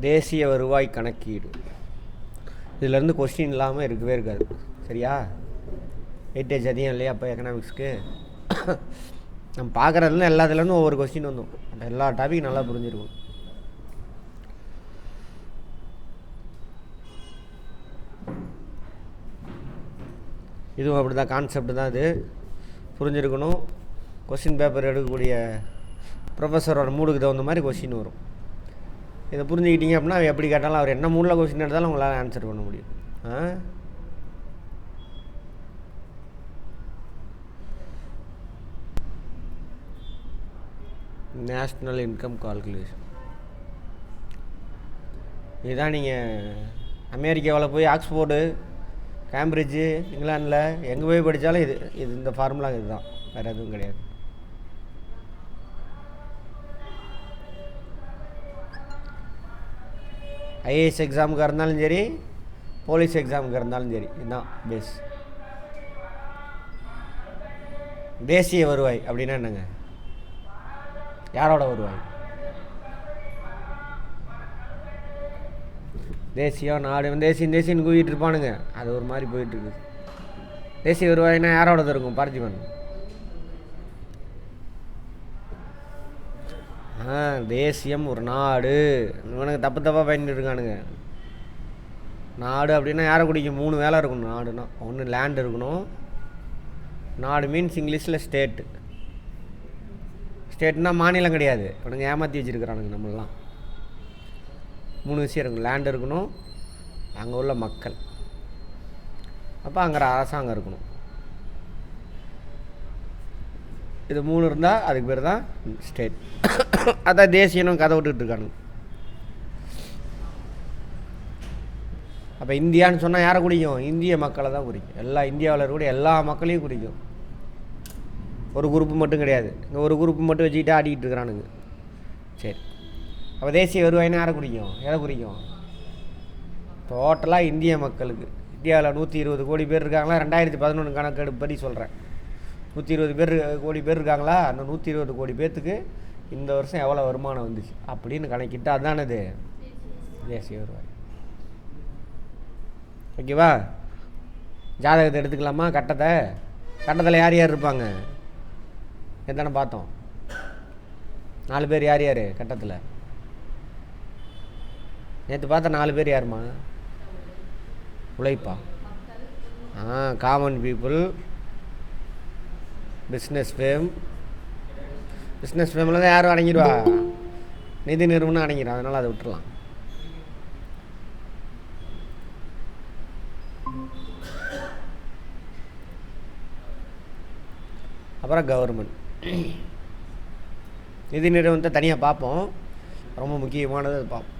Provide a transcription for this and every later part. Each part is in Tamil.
தேசிய வருவாய் கணக்கீடு. இதிலேருந்து கொஸ்டின் இல்லாமல் இருக்கவே இருக்காது. சரியா? வெயிட்டேஜ் அதிகம் இல்லையா அப்போ எக்கனாமிக்ஸ்க்கு? நம்ம பார்க்குறதுல எல்லாத்துலேருந்து ஒவ்வொரு கொஸ்டின் வந்தோம். எல்லா டாபிக் நல்லா புரிஞ்சிருக்கும். இதுவும் அப்படி தான், கான்செப்ட் தான் இது, புரிஞ்சிருக்கணும். கொஸ்டின் பேப்பர் எடுக்கக்கூடிய ப்ரொஃபஸரோட மூடுக்கு தகுந்த மாதிரி கொஸ்டின் வரும். இதை புரிஞ்சுக்கிட்டீங்க அப்படின்னா எப்படி கேட்டாலும் அவர் என்ன மூடில் கொஸ்டின் எடுத்தாலும் உங்களால் ஆன்சர் பண்ண முடியும். நேஷ்னல் இன்கம் கால்குலேஷன் இதுதான். நீங்கள் அமெரிக்காவில் போய் ஆக்ஸ்போர்டு, கேம்பிரிட்ஜு, இங்கிலாண்டில் எங்கே போய் படித்தாலும் இது இந்த ஃபார்முலா இதுதான், வேறு எதுவும் கிடையாது. ஐஏஎஸ் எக்ஸாமுக்காக இருந்தாலும் சரி, போலீஸ் எக்ஸாமுக்காக இருந்தாலும் சரி, இதுதான் பேஸ். தேசிய வருவாய் அப்படின்னா என்னங்க? யாரோட வருவாய்? தேசியம், நாடு, தேசியன்னு கூவிட்டு இருப்பானுங்க. அது ஒரு மாதிரி போயிட்டுருக்குது. தேசிய வருவாய்னா யாரோடது இருக்கும்? பார்த்திபன். தேசியம் ஒரு நாடு. இவனுக்கு தப்பாக பயந்துட்டு இருக்கானுங்க. நாடு அப்படின்னா யாரை குடிக்கும்? 3 வேலை இருக்கணும் நாடுனா. ஒன்று லேண்ட் இருக்கணும். நாடு மீன்ஸ் இங்கிலீஷில் ஸ்டேட்டு. ஸ்டேட்னா மாநிலம் கிடையாது. இவனுங்க ஏமாற்றி வச்சுருக்கிறானுங்க நம்மளாம். 3 விஷயம் இருக்கணும். லேண்ட் இருக்கணும், அங்கே உள்ள மக்கள், அப்போ அங்கே அரசாங்கம் இருக்கணும். இது 3 இருந்தால் அதுக்கு பேர் தான் ஸ்டேட். அதான் தேசியனும் கதை விட்டுக்கிட்டு இருக்கானுங்க. அப்போ இந்தியான்னு சொன்னால் யாரை குறிக்கும்? இந்திய மக்களை தான் குறிக்கும். இந்தியாவில் இருக்கக்கூடிய எல்லா மக்களையும் குறிக்கும். ஒரு குரூப்பு மட்டும் கிடையாது. இங்கே ஒரு குரூப்பு மட்டும் வச்சுக்கிட்டு ஆடிக்கிட்டு இருக்கிறானுங்க. சரி, அப்போ தேசிய வருவாய்னா யாரை குறிக்கும்? எதை குறிக்கும்? டோட்டலாக இந்திய மக்களுக்கு. இந்தியாவில் 120 கோடி பேர் இருக்காங்களா? 2011 கணக்கெடுப்படி சொல்கிறேன். 120 கோடி பேர் இருக்காங்களா? அந்த 120 கோடி பேர்த்துக்கு இந்த வருஷம் எவ்வளோ வருமானம் வந்துச்சு அப்படின்னு கணக்கிட்டு அதானது தேசிய வருவாய். ஓகேவா? ஜாதகத்தை எடுத்துக்கலாமா? கட்டத்தில் யார் யார் இருப்பாங்க? எத்தனை பார்த்தோம்? 4 பேர். யார் யார் கட்டத்தில்? நேற்று பார்த்த 4 பேர் யாருமா? உழைப்பா? காமன் பீப்புள், பிஸ்னஸ் ஃபேமில் தான் யாரும் அடங்கிடுவா? நிதி நிறுவனம் அடங்கிடும். அதனால் அதை விட்டுடலாம். அப்புறம் கவர்மெண்ட். நிதி நிறுவனத்தை தனியாக பார்ப்போம், ரொம்ப முக்கியமானது அது பார்ப்போம்.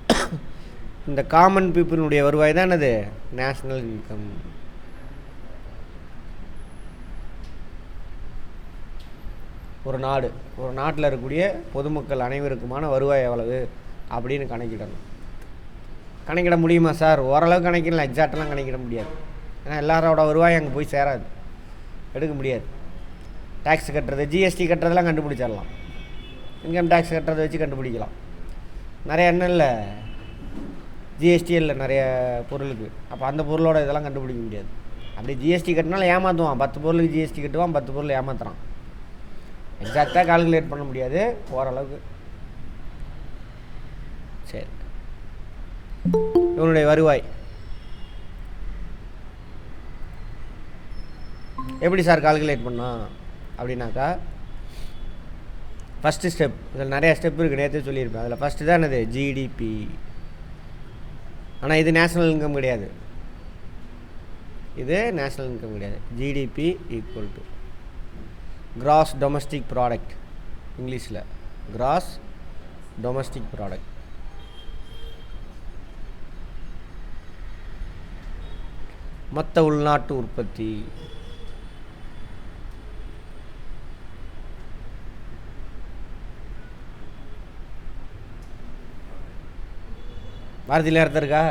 இந்த காமன் பீப்புளுடைய வருவாய் தான் என்னது? National income. ஒரு நாட்டில் இருக்கக்கூடிய பொதுமக்கள் அனைவருக்குமான வருவாய் எவ்வளவு அப்படின்னு கணக்கிடணும். கணக்கிட முடியுமா சார்? ஓரளவு கணக்கிடலாம், எக்ஸாக்டெலாம் கணக்கிட முடியாது. ஏன்னா எல்லாரோட வருவாய் அங்கே போய் சேராது, எடுக்க முடியாது. டேக்ஸ் கட்டுறது, ஜிஎஸ்டி கட்டுறதெல்லாம் கண்டுபிடிச்சிடலாம். இன்கம் டேக்ஸ் கட்டுறதை வச்சு கண்டுபிடிக்கலாம். நிறைய என்ன இல்லை, ஜிஎஸ்டி இல்லை நிறைய பொருளுக்கு. அப்போ அந்த பொருளோட இதெல்லாம் கண்டுபிடிக்க முடியாது. அப்படி ஜிஎஸ்டி கட்டினாலும் ஏமாற்றுவான். 10 பொருளுக்கு ஜிஎஸ்டி கட்டுவான், 10 பொருள் ஏமாத்துறான். எக்ஸாக்டாக கால்குலேட் பண்ண முடியாது, ஓரளவுக்கு. சரி, இவனுடைய வருவாய் எப்படி சார் கால்குலேட் பண்ணோம் அப்படின்னாக்கா, ஃபஸ்ட்டு ஸ்டெப். இதில் நிறையா ஸ்டெப் இருக்குது, நேற்றே சொல்லியிருப்பேன். அதில் ஃபஸ்ட்டு தான் என்னது? ஜிடிபி. ஆனால் இது நேஷ்னல் இன்கம் கிடையாது. இது நேஷ்னல் இன்கம் கிடையாது. GDP equal to gross domestic product. இங்கிலீஷில் கிராஸ் டொமஸ்டிக் ப்ராடக்ட். மொத்த உள்நாட்டு உற்பத்தி. பாரதியில் அர்த்தம் இருக்கா?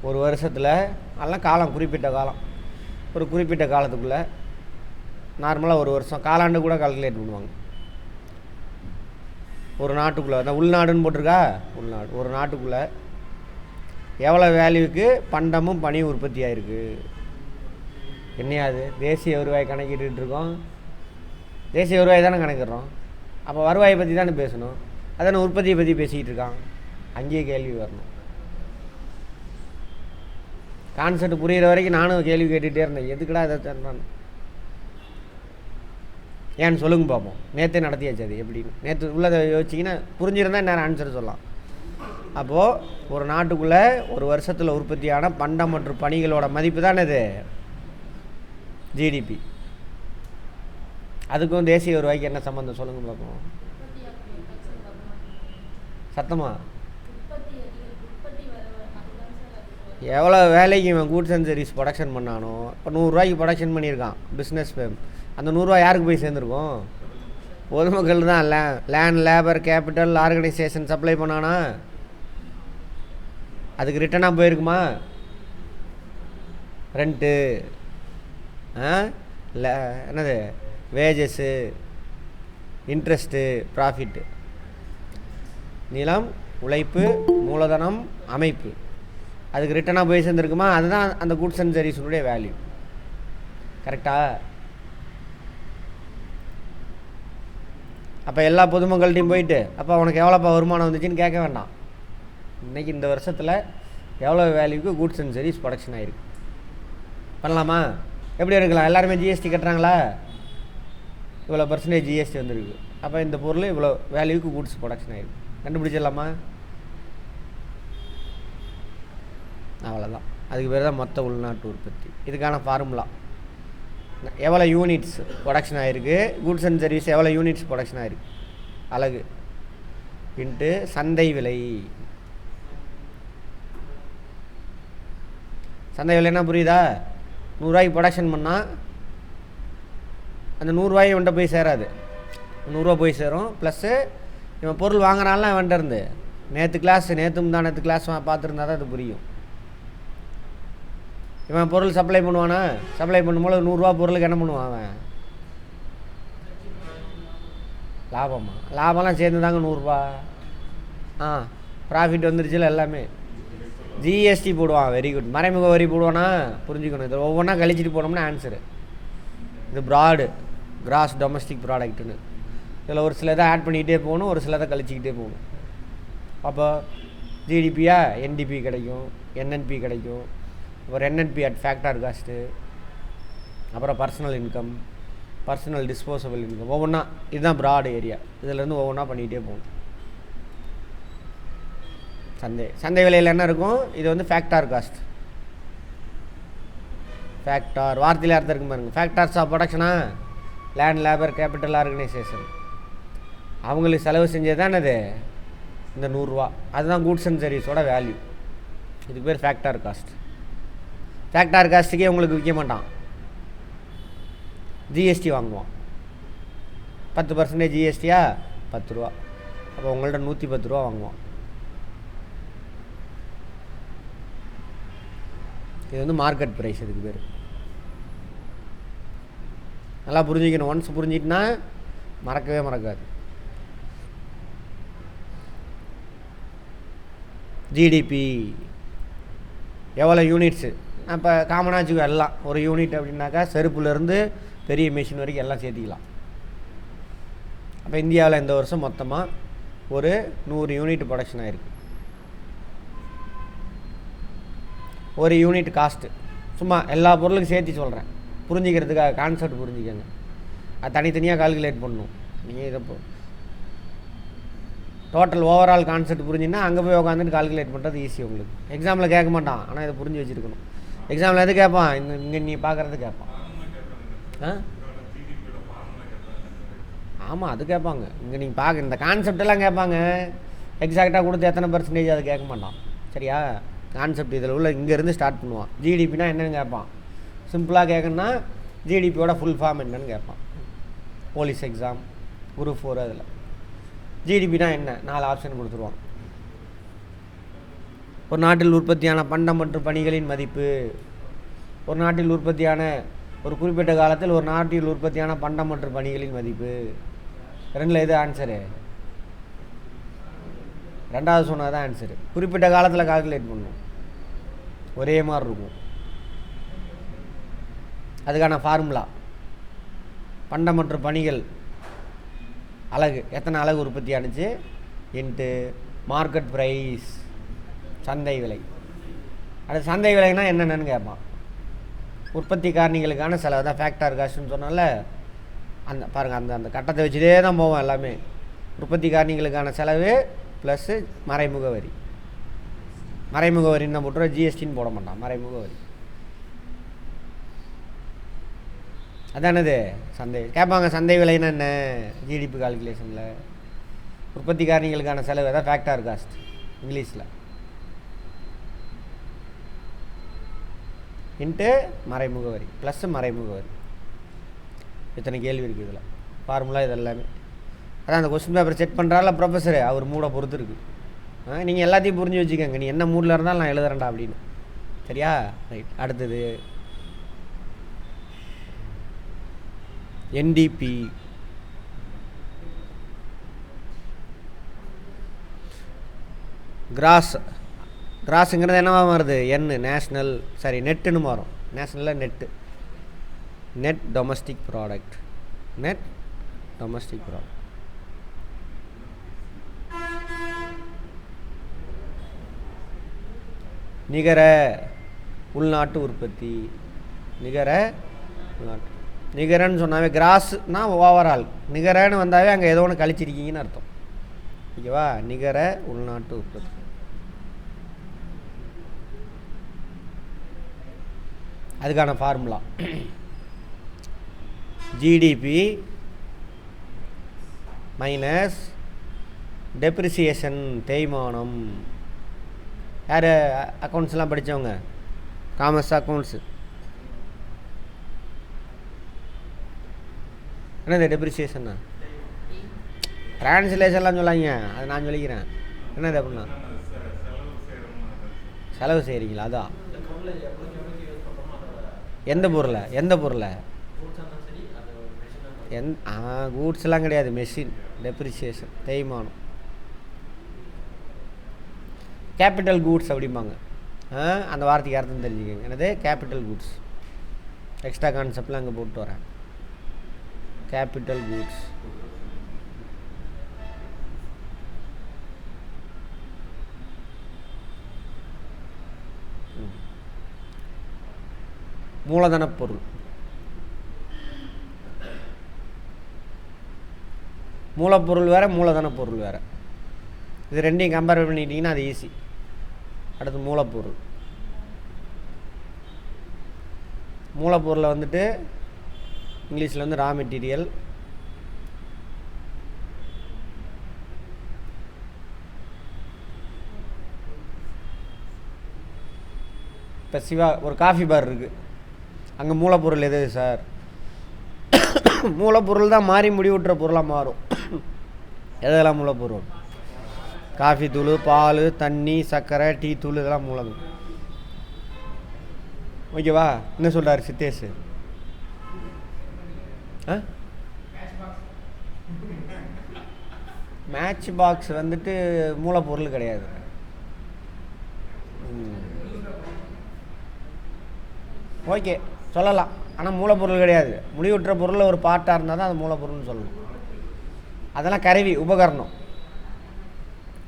ஒரு வருஷத்தில் அதெல்லாம் காலம், குறிப்பிட்ட காலம், ஒரு குறிப்பிட்ட காலத்துக்குள்ளே நார்மலாக ஒரு வருஷம், காலாண்டு கூட கால்குலேட் பண்ணுவாங்க. ஒரு நாட்டுக்குள்ளே, அந்த உள்நாடுன்னு போட்டிருக்கா, உள்நாடு. ஒரு நாட்டுக்குள்ளே எவ்வளோ வேல்யூக்கு பண்டமும் பணியும் உற்பத்தி ஆகிருக்கு. என்னையாது தேசிய வருவாய் கணக்கிட்டு இருக்கோம். தேசிய வருவாய் தானே கணக்கிடுறோம். அப்போ வருவாயை பற்றி தானே பேசணும். அதான உற்பத்தியை பற்றி பேசிக்கிட்டு இருக்கான். அங்கேயே கேள்வி வரணும். கான்செப்ட் புரிகிற வரைக்கும் நானும் கேள்வி கேட்டுகிட்டே இருந்தேன். எதுக்குடா இதை தரணும் ஏன்னு சொல்லுங்க பார்ப்போம். நேற்றே நடத்தியாச்சு அது எப்படின்னு. நேற்று உள்ளதை யோசிச்சிங்கன்னா புரிஞ்சிருந்தா நேரம் ஆன்சர் சொல்லலாம். அப்போது ஒரு நாட்டுக்குள்ளே ஒரு வருஷத்தில் உற்பத்தியான பண்டம் மற்றும் பணிகளோட மதிப்பு தானே இது ஜிடிபி. அதுக்கும் தேசிய வருவாய்க்கு என்ன சம்மந்தம் சொல்லுங்க பார்ப்போம். சத்தமா எவ்வளோ வேலைக்கு இவன் கூட்ஸ் அண்ட் சர்வீஸ் ப்ரொடக்ஷன் பண்ணானோ. இப்போ 100 ரூபாய்க்கு ப்ரொடக்ஷன் பண்ணியிருக்கான் பிஸ்னஸ் ஃபேம். அந்த 100 ரூபா யாருக்கு போய் சேர்ந்துருக்கும்? பொதுமக்கள் தான். Land, labour, capital, organisation supply பண்ணானா அதுக்கு ரிட்டனாக போயிருக்குமா? ரெண்ட்டு, என்னது வேஜஸ்ஸு, இன்ட்ரெஸ்ட்டு, ப்ராஃபிட்டு, நிலம், உழைப்பு, மூலதனம், அமைப்பு, அதுக்கு ரிட்டனாக போய் சேர்ந்துருக்குமா? அதுதான் அந்த கூட்ஸ் அண்ட் சர்வீஸுடைய வேல்யூ. கரெக்டாக? அப்போ எல்லா பொதுமக்கள்கிட்டையும் போயிட்டு அப்போ உனக்கு எவ்வளோப்பா வருமானம் வந்துச்சுன்னு கேட்க வேண்டாம். இன்றைக்கி இந்த வருஷத்தில் எவ்வளோ வேல்யூக்கு கூட்ஸ் அண்ட் சர்வீஸ் ப்ரொடக்ஷன் ஆகிருக்கு பண்ணலாமா? எப்படி எடுக்கலாம்? எல்லாருமே ஜிஎஸ்டி கட்டுறாங்களா? இவ்வளோ % ஜிஎஸ்டி வந்துருக்கு. அப்போ இந்த பொருள் இவ்வளோ வேல்யூக்கு கூட்ஸ் ப்ரொடக்ஷன் ஆகிருக்கு. கண்டுபிடிச்சிடலாமா? அவ்வளோதான். அதுக்கு பேர் தான் மொத்த உள்நாட்டு உற்பத்தி. இதுக்கான ஃபார்முலா எவ்வளோ யூனிட்ஸ் ப்ரொடக்ஷன் ஆகிருக்கு, கூட்ஸ் அண்ட் சர்வீஸ் எவ்வளோ யூனிட்ஸ் ப்ரொடக்ஷன் ஆகிருக்கு அலகு இன்ட்டு சந்தை விலை. சந்தை விலைன்னா புரியுதா? 100 ரூபாய்க்கு ப்ரொடக்ஷன் பண்ணால் அந்த 100 ரூபாய் இவன்கிட்ட போய் சேராது. 100 ரூபா போய் சேரும். ப்ளஸ்ஸு இவன் பொருள் வாங்குறான்லாம் இவன்கிட்ட இருந்து. நேற்று கிளாஸ் பார்த்துருந்தா தான் அது புரியும். இவன் பொருள் சப்ளை பண்ணுவானா? சப்ளை பண்ணும்போது 100 ரூபா பொருளுக்கு என்ன பண்ணுவான் அவன்? லாபமா? லாபம்லாம் சேர்ந்து தாங்க 100 ரூபா. ப்ராஃபிட் வந்துருச்சுல எல்லாமே. ஜிஎஸ்டி போடுவான். Very good. மறைமுக வரி போடுவானா? புரிஞ்சுக்கணும். இது ஒவ்வொன்றா கழிச்சிட்டு போனோம்னா ஆன்சரு. இது ப்ராடு கிராஸ் டொமஸ்டிக் ப்ராடக்ட்டுன்னு. இதில் ஒரு சிலதை ஆட் பண்ணிக்கிட்டே போகணும், ஒரு சிலதை கழிச்சிக்கிட்டே போகணும். அப்போ ஜிடிபியா என்டிபி கிடைக்கும், என்என்பி கிடைக்கும். அப்புறம் என்என்பி அட் ஃபேக்டர் காஸ்ட்டு, அப்புறம் personal income, personal disposable income. ஒவ்வொன்றா இதுதான் ப்ராட் ஏரியா. இதிலேருந்து ஒவ்வொன்றா பண்ணிக்கிட்டே போகணும். சந்தை விலையில் என்ன இருக்கும்? இது வந்து ஃபேக்டார் காஸ்ட். ஃபேக்டார் வார்த்தையில் அர்த்தம் இருக்கும் பாருங்க. ஃபேக்டார்ஸ் ஆஃப் ப்ரொடக்ஷனா? Land, labour, capital, organisation. அவங்களுக்கு செலவு செஞ்சது தான் அது இந்த 100 ரூபா. அதுதான் கூட்ஸ் அண்ட் சர்வீஸோட வேல்யூ. இதுக்கு பேர் ஃபேக்டார் காஸ்ட். ஃபேக்டார் காஸ்ட்டுக்கே உங்களுக்கு விற்க மாட்டான், ஜிஎஸ்டி வாங்குவான். 10% ஜிஎஸ்டியா? 10 ரூபா. அப்போ உங்கள்கிட்ட 110 ரூபா வாங்குவான். இது வந்து மார்க்கெட் ப்ரைஸ். இதுக்கு பேர் நல்லா புரிஞ்சுக்கணும். ஒன்ஸ் புரிஞ்சிட்டுனா மறக்கவே மறக்காது. ஜிடிபி எவ்வளோ யூனிட்ஸு? இப்போ காமனாக வச்சுக்கோ. எல்லாம் ஒரு யூனிட் அப்படின்னாக்கா செருப்புலேருந்து பெரிய மிஷின் வரைக்கும் எல்லாம் சேர்த்திக்கலாம். அப்போ இந்தியாவில் இந்த வருஷம் மொத்தமாக ஒரு 100 யூனிட் ப்ரொடக்ஷன் ஆகிருக்கு. ஒரு யூனிட் காஸ்ட்டு சும்மா எல்லா பொருளுக்கும் சேர்த்து சொல்கிறேன் புரிஞ்சிக்கிறதுக்காக. கான்செப்ட் புரிஞ்சுக்கங்க. அது தனித்தனியாக கால்குலேட் பண்ணணும். நீங்கள் இதை டோட்டல் ஓவரால் கான்செப்ட் புரிஞ்சுன்னா அங்கே போய் உட்காந்துட்டு கால்குலேட் பண்ணுறது ஈஸி உங்களுக்கு. எக்ஸாமில் கேட்க மாட்டான், ஆனால் இதை புரிஞ்சு வச்சுருக்கணும். எக்ஸாமில் எது கேட்பான்? இங்கே நீ பார்க்குறது கேட்பான். ஆமாம், அது கேட்பாங்க. இங்கே நீங்கள் பார்க்க இந்த கான்செப்டெல்லாம் கேட்பாங்க. எக்ஸாக்டாக கொடுத்து எத்தனை % அது கேட்க மாட்டான். சரியா? கான்செப்ட் இதில் உள்ள இங்கேருந்து ஸ்டார்ட் பண்ணுவான். ஜிடிபினா என்னென்னு கேட்பான். சிம்பிளாக கேட்கணுன்னா ஜிடிபியோட ஃபுல் ஃபார்ம் என்னன்னு கேட்பான். போலீஸ் எக்ஸாம், குரூப் 4 அதில் ஜிடிபினா என்ன 4 ஆப்ஷன் கொடுத்துருவான். ஒரு நாட்டில் உற்பத்தியான பண்டம் மற்றும் பணிகளின் மதிப்பு. ஒரு நாட்டில் உற்பத்தியான ஒரு குறிப்பிட்ட காலத்தில் ஒரு நாட்டில் உற்பத்தியான பண்டம் மற்றும் பணிகளின் மதிப்பு. ரெண்டில் எது ஆன்சரு? ரெண்டாவது சொன்னது தான் ஆன்சரு. குறிப்பிட்ட காலத்தில் கால்குலேட் பண்ணணும், ஒரே மாதிரி இருக்கும். அதுக்கான ஃபார்முலா பண்டம் மற்றும் பணிகள் அலகு, எத்தனை அலகு உற்பத்தி ஆணுச்சு இன்ட்டு மார்க்கெட் ப்ரைஸ், சந்தை விலை. அது சந்தை விலைன்னா என்னென்னு கேட்பான். உற்பத்தி காரணிகளுக்கான செலவு தான் ஃபேக்டர் காஸ்ட்னு சொன்னால அந்த பாருங்கள், அந்த அந்த கட்டத்தை வச்சுட்டே தான் போவோம் எல்லாமே. உற்பத்தி காரணிகளுக்கான செலவு ப்ளஸ்ஸு மறைமுக வரி. மறைமுக வரின்னு தான் போட்டுருவோம், ஜிஎஸ்டின்னு போட மாட்டான், மறைமுக வரி. அதானது சந்தை. கேட்பாங்க சந்தை விலைன்னா என்ன ஜிடிபி கால்குலேஷனில். உற்பத்தி காரணிகளுக்கான செலவு தான் ஃபேக்டர் காஸ்ட் இங்கிலீஷில். இன்ட்டு மறைமுக வரி ப்ளஸ்ஸு மறைமுக வரி. இத்தனை கேள்வி இருக்குது இதில், ஃபார்முலா இது எல்லாமே. அதான் அந்த கொஸ்டின் பேப்பர் செட் பண்ணுறால ப்ரொஃபஸரு, அவர் மூடை பொறுத்து இருக்குது. நீங்கள் எல்லாத்தையும் புரிஞ்சு வச்சுக்கோங்க, நீ என்ன மூடில் இருந்தாலும் நான் எழுதுறேன்டா அப்படின்னு. சரியா? ரைட். அடுத்தது என்டிபி. கிராஸுங்கிறது என்னவா வருது? நேஷ்னல் நெட்டுன்னு மாறும். நேஷ்னலில் net, net domestic product. Net domestic product. நிகர உள்நாட்டு உற்பத்தி. நிகர உள்நாட்டு. நிகரன்னு சொன்னாவே கிராஸ்னா ஓவரால், நிகரன்னு வந்தாவே அங்கே ஏதோ ஒன்று கழிச்சிருக்கீங்கன்னு அர்த்தம். ஓகேவா? நிகர உள்நாட்டு உற்பத்தி. அதுக்கான ஃபார்முலா ஜிடிபி மைனஸ் டெப்ரிசியேஷன், தேய்மானம். யார் அக்கௌண்ட்ஸ்லாம் படித்தவங்க? Commerce accounts. என்னது டெப்ரிசியேஷன்னா? ட்ரான்ஸ்லேஷன்லாம் சொல்லாங்க, அது நான் சொல்லிக்கிறேன். என்னது அப்படின்னா செலவு செய்கிறீங்களா? அதான் எந்த பொருளை கூட்ஸ்லாம் கிடையாது, மெஷின். டெப்ரிசியேஷன் தேய்மானம். கேபிட்டல் கூட்ஸ் அப்படிம்பாங்க. அந்த வார்த்தைக்கு அர்த்தம் தெரிஞ்சுக்கங்க. என்னது கேபிட்டல் கூட்ஸ். எக்ஸ்ட்ரா கான்செப்ட்லாம் அங்கே போட்டு வரேன். Capital goods. மூலதனப் பொருள். மூலப்பொருள் வேறு, மூலதனப் பொருள் வேறு. இது ரெண்டையும் கம்பேர் பண்ணிட்டீங்கன்னா அது ஈஸி. அடுத்து மூலப்பொருள். மூலப்பொருளை வந்துட்டு இங்கிலீஷில் வந்து ரா மெட்டீரியல். இப்போ சிவா ஒரு காஃபி பார் இருக்குது, அங்கே மூலப்பொருள் எது சார்? மூலப்பொருள் தான் மாறி முடிவுற்ற பொருளாக மாறும். எதெல்லாம் மூலப்பொருள்? காஃபி தூள், பால், தண்ணி, சர்க்கரை, டீ தூள், இதெல்லாம் மூலம். ஓகேவா? என்ன சொல்கிறார் சித்தேஷ்? மேட்ச் பாக்ஸ் வந்துட்டு மூலப்பொருள் கிடையாது. ஓகே சொல்லலாம், ஆனால் மூலப்பொருள் கிடையாது. முடிவுற்ற பொருளில் ஒரு பார்ட்டாக இருந்தால் தான் அது மூலப்பொருள்னு சொல்லணும். அதெல்லாம் கருவி, உபகரணம்.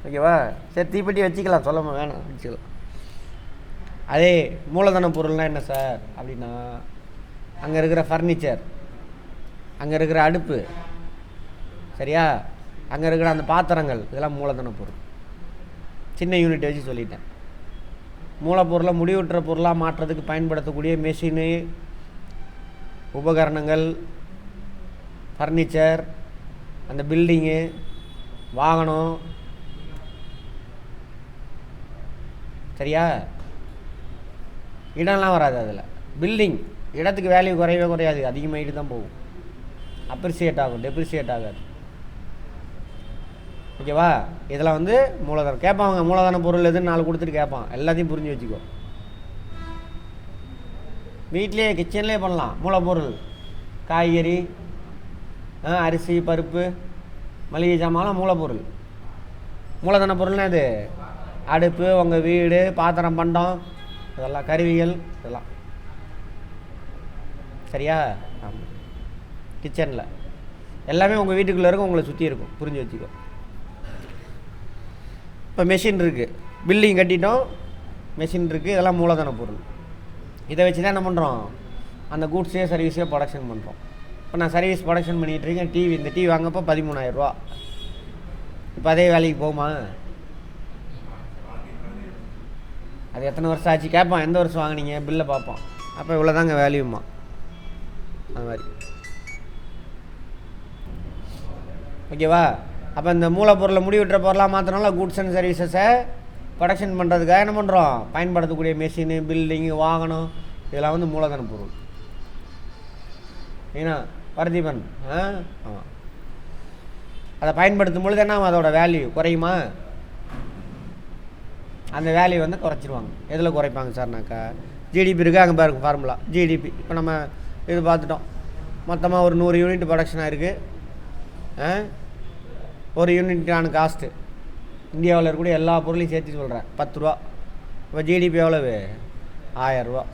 ஓகேவா? சரி, தீப்பெட்டி வச்சுக்கலாம், சொல்லாம வேணாம், வச்சுக்கலாம். அதே மூலதன பொருள்னால் என்ன சார் அப்படின்னா, அங்கே இருக்கிற ஃபர்னிச்சர், அங்கே இருக்கிற அடுப்பு, சரியா, அங்கே இருக்கிற அந்த பாத்திரங்கள், இதெல்லாம் மூலதன பொருள். சின்ன யூனிட் வச்சு சொல்லிட்டேன். மூலப்பொருளை முடிவுற்ற பொருளாக மாற்றுறதுக்கு பயன்படுத்தக்கூடிய மெஷினு, உபகரணங்கள், ஃபர்னிச்சர், அந்த பில்டிங்கு, வாகனம், சரியா. இடம்லாம் வராது அதில். பில்டிங் இடத்துக்கு வேல்யூ குறையவே குறையாது, அதிகமாகிட்டு தான் போகும். அப்ரிசியேட் ஆகும், டெப்ரிசியேட் ஆகாது. ஓகேவா? இதெல்லாம் வந்து மூலதனம். கேட்பாங்க மூலதன பொருள் எதுன்னு 4 கொடுத்துட்டு கேட்பான். எல்லாத்தையும் புரிஞ்சு வச்சுக்கோ. வீட்லேயே கிச்சன்லேயே பண்ணலாம். மூலப்பொருள் காய்கறி, அரிசி, பருப்பு, மளிகை சாமான்லாம் மூலப்பொருள். மூலதன பொருள்னா இது அடுப்பு, உங்கள் வீடு, பாத்திரம், பண்டம், இதெல்லாம் கருவிகள், இதெல்லாம் சரியா? ஆமாம். கிச்சனில் எல்லாமே உங்கள் வீட்டுக்குள்ளே இருக்கும், உங்களை சுற்றி இருக்கும், புரிஞ்சு வச்சுக்கோ. இப்போ மெஷின் இருக்குது, பில்டிங் கட்டிட்டோம், மெஷின் இருக்குது, இதெல்லாம் மூலதன பொருள். இதை வச்சு தான் என்ன பண்ணுறோம், அந்த கூட்ஸே சர்வீஸே ப்ரொடக்ஷன் பண்ணுறோம். இப்போ நான் சர்வீஸ் ப்ரொடக்ஷன் பண்ணிகிட்ருக்கேன். டிவி, இந்த டிவி வாங்கப்போ 13,000 இப்போ அதே வேலைக்கு போகுமா? அது எத்தனை வருஷம் ஆச்சு கேட்பான், எந்த வருஷம் வாங்கினீங்க, பில்லை பார்ப்போம். அப்போ இவ்வளோ தாங்க வேல்யூமா, அது மாதிரி. ஓகேவா? அப்போ இந்த மூலப்பொருளை முடிவிட்டுற பொருளாக மாற்றினால கூட்ஸ் அண்ட் சர்வீசஸை ப்ரொடக்ஷன் பண்ணுறதுக்காக என்ன பண்ணுறோம், பயன்படுத்தக்கூடிய மெஷினு, பில்டிங்கு, வாகனம், இதெல்லாம் வந்து மூலதன பொருள். ஏன்னா பரதீபன் ஆமாம், அதை பயன்படுத்தும் பொழுது என்ன அதோட வேல்யூ குறையுமா? அந்த வேல்யூ வந்து குறைச்சிருவாங்க. எதில் குறைப்பாங்க சார்னாக்கா, ஜிடிபி இருக்குது, அங்கே பாருங்க ஃபார்முலா ஜிடிபி. இப்போ நம்ம இது பார்த்துட்டோம், மொத்தமாக ஒரு 100 யூனிட் ப்ரொடக்ஷன் ஆகிருக்கு. ஒரு யூனிட்டான காஸ்ட்டு இந்தியாவில் இருக்கக்கூடிய எல்லா பொருளையும் சேர்த்து சொல்கிறேன் 10 ரூபா. இப்போ ஜிடிபி எவ்வளவு? 1000 ரூபா.